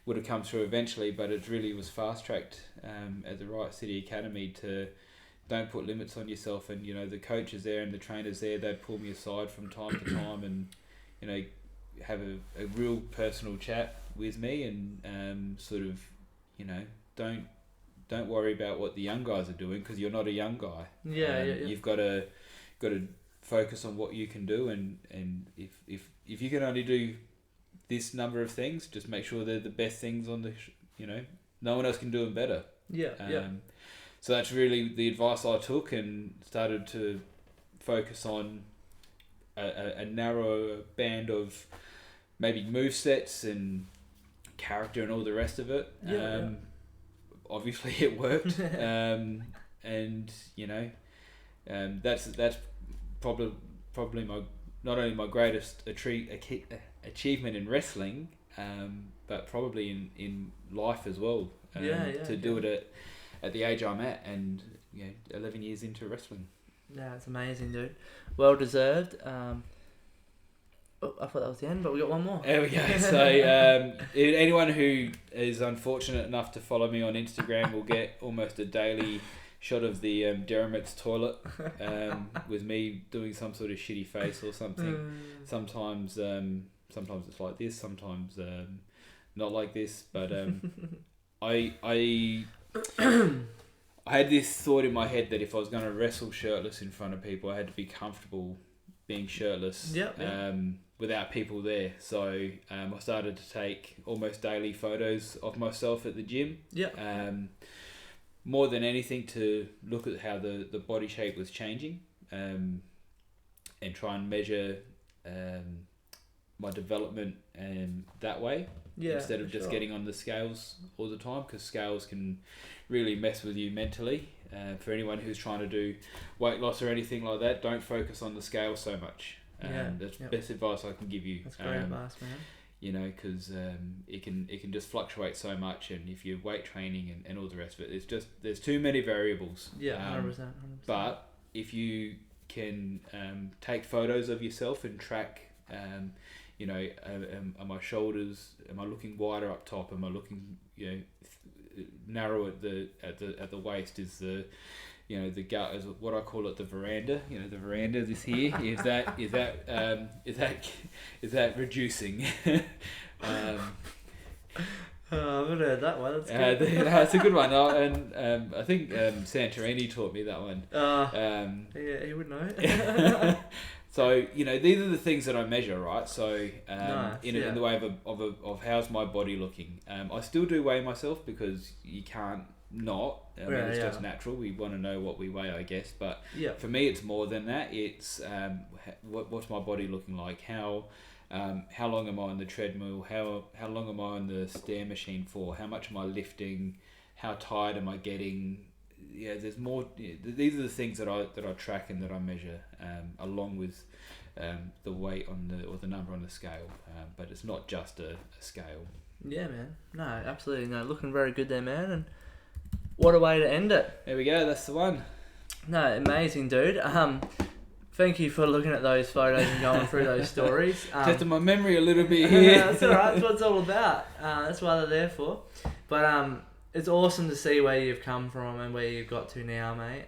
would have come through eventually, but it really was fast tracked at the Riot City Academy to don't put limits on yourself. And the coaches there and the trainers there, they'd pull me aside from time to time and have a real personal chat with me and sort of don't worry about what the young guys are doing, because you're not a young guy. Yeah. You've got to focus on what you can do, and if you can only do this number of things, just make sure they're the best things on the no one else can do them better. So that's really the advice I took, and started to focus on a narrower band of maybe move sets and character and all the rest of it. Obviously it worked, and that's probably my not only my greatest achievement in wrestling, but probably in life as well. To do it at the age I'm at, and 11 years into wrestling. Yeah, it's amazing, dude. Well deserved. I thought that was the end, but we got one more. There we go. So anyone who is unfortunate enough to follow me on Instagram will get almost a daily shot of the Deramit's toilet with me doing some sort of shitty face or something. Sometimes it's like this, sometimes not like this, but I had this thought in my head that if I was going to wrestle shirtless in front of people, I had to be comfortable being shirtless without people there. So I started to take almost daily photos of myself at the gym. More than anything to look at how the body shape was changing and try and measure my development that way. Instead of just getting on the scales all the time, because scales can really mess with you mentally. For anyone who's trying to do weight loss or anything like that, don't focus on the scale so much. That's the best advice I can give you. That's great advice, man. You know, because it can just fluctuate so much, and if you're weight training and all the rest of it, there's too many variables. 100%. But if you can take photos of yourself and track, you know, are my shoulders? Am I looking wider up top? Am I looking, you know, narrow at the waist? Is the, you know, the gut, is what I call it, the veranda. You know, the veranda. This here is that reducing? I haven't heard that one. That's good. It's a good one. And I think Santorini taught me that one. Yeah, he would know. So, you know, these are the things that I measure, right? So, Nice, in the way of how's my body looking. I still do weigh myself because you can't not. I mean, it's just natural. We want to know what we weigh, I guess. But for me, it's more than that. It's what's my body looking like? How long am I on the treadmill? How long am I on the stair machine for? How much am I lifting? How tired am I getting? Yeah, there's more. These are the things that I track and that I measure, along with the weight or the number on the scale. But it's not just a scale. Yeah, man. No, absolutely no. Looking very good there, man. And what a way to end it. There we go. That's the one. No, amazing, dude. Thank you for looking at those photos and going through those stories. Testing my memory a little bit here. That's alright. That's what it's all about. That's what they're there for. But it's awesome to see where you've come from and where you've got to now, mate.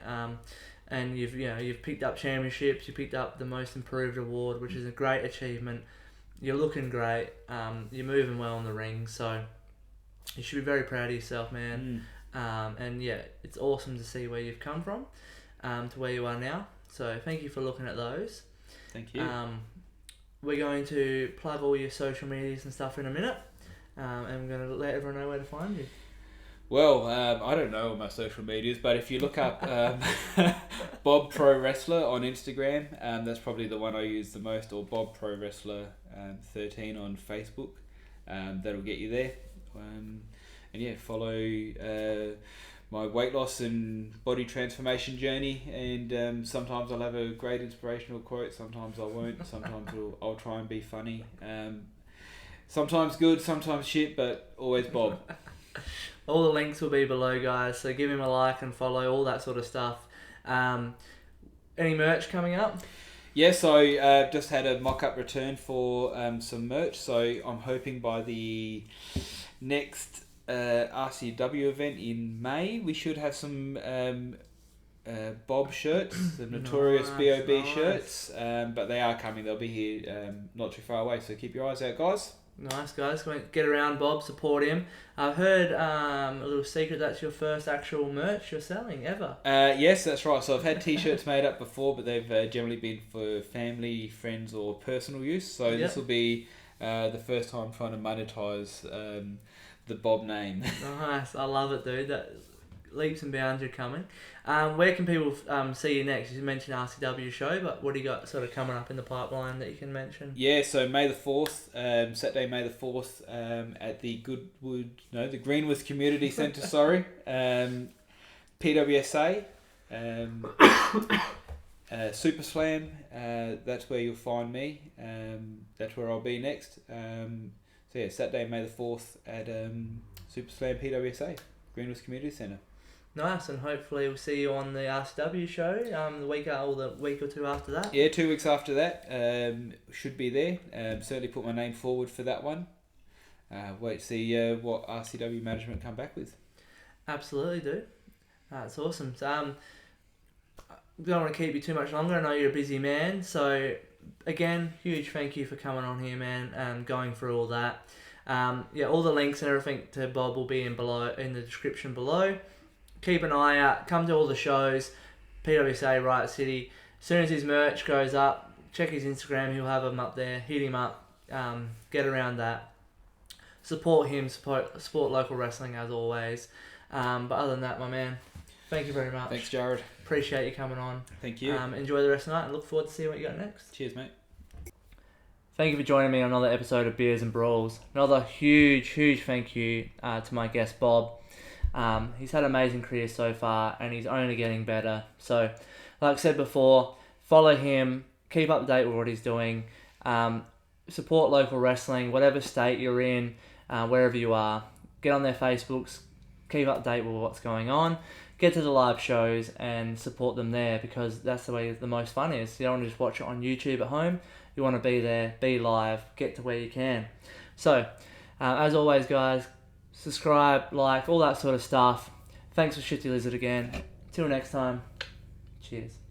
And you've picked up championships. You picked up the Most Improved award, which is a great achievement. You're looking great. You're moving well in the ring, so you should be very proud of yourself, man. And yeah, it's awesome to see where you've come from to where you are now. So thank you for looking at those. Thank you. We're going to plug all your social medias and stuff in a minute, and we're going to let everyone know where to find you. Well, I don't know all my social medias, but if you look up Bob Pro Wrestler on Instagram, that's probably the one I use the most, or Bob Pro Wrestler 13 on Facebook. That'll get you there. And yeah, follow my weight loss and body transformation journey, and sometimes I'll have a great inspirational quote, sometimes I won't, sometimes I'll try and be funny. Sometimes good, sometimes shit, but always Bob. All the links will be below, guys, so give him a like and follow, all that sort of stuff. Any merch coming up? Yes, I just had a mock-up return for some merch, so I'm hoping by the next RCW event in May we should have some Bob shirts, the notorious BOB shirts, but they are coming. They'll be here not too far away, so keep your eyes out, guys. Nice, guys. Get around Bob, support him. I've heard a little secret, that's your first actual merch you're selling ever. Yes, that's right. So I've had t-shirts made up before, but they've generally been for family, friends or personal use. So this will be the first time trying to monetize the Bob name. Nice. I love it, dude. That leaps and bounds are coming. Where can people see you next? You mentioned RCW show, but what do you got sort of coming up in the pipeline that you can mention? Yeah, so May the 4th, Saturday May the 4th, at the the Greenwith Community Centre, sorry, PWSA, Super Slam, that's where you'll find me, that's where I'll be next. So yeah, Saturday May the 4th at Super Slam PWSA, Greenwith Community Centre. Nice, and hopefully we'll see you on the RCW show the week or two after that. Yeah, 2 weeks after that. Should be there. Certainly put my name forward for that one. Wait to see what RCW management come back with. Absolutely, dude. That's awesome. So, don't want to keep you too much longer. I know you're a busy man. So, again, huge thank you for coming on here, man, and going through all that. All the links and everything to Bob will be in the description below. Keep an eye out. Come to all the shows. PWSA, Riot City. As soon as his merch goes up, check his Instagram. He'll have them up there. Hit him up. Get around that. Support him. Support local wrestling as always. But other than that, my man, thank you very much. Thanks, Jared. Appreciate you coming on. Thank you. Enjoy the rest of the night and look forward to seeing what you got next. Cheers, mate. Thank you for joining me on another episode of Beers and Brawls. Another huge thank you to my guest Bob. He's had an amazing career so far and he's only getting better. So, like I said before, follow him, keep up to date with what he's doing, support local wrestling, whatever state you're in, wherever you are. Get on their Facebooks, keep up to date with what's going on, get to the live shows and support them there because that's the way the most fun is. You don't want to just watch it on YouTube at home. You want to be there, be live, get to where you can. So, as always, guys, subscribe, like, all that sort of stuff. Thanks for Shifty Lizard again. Till next time. Cheers.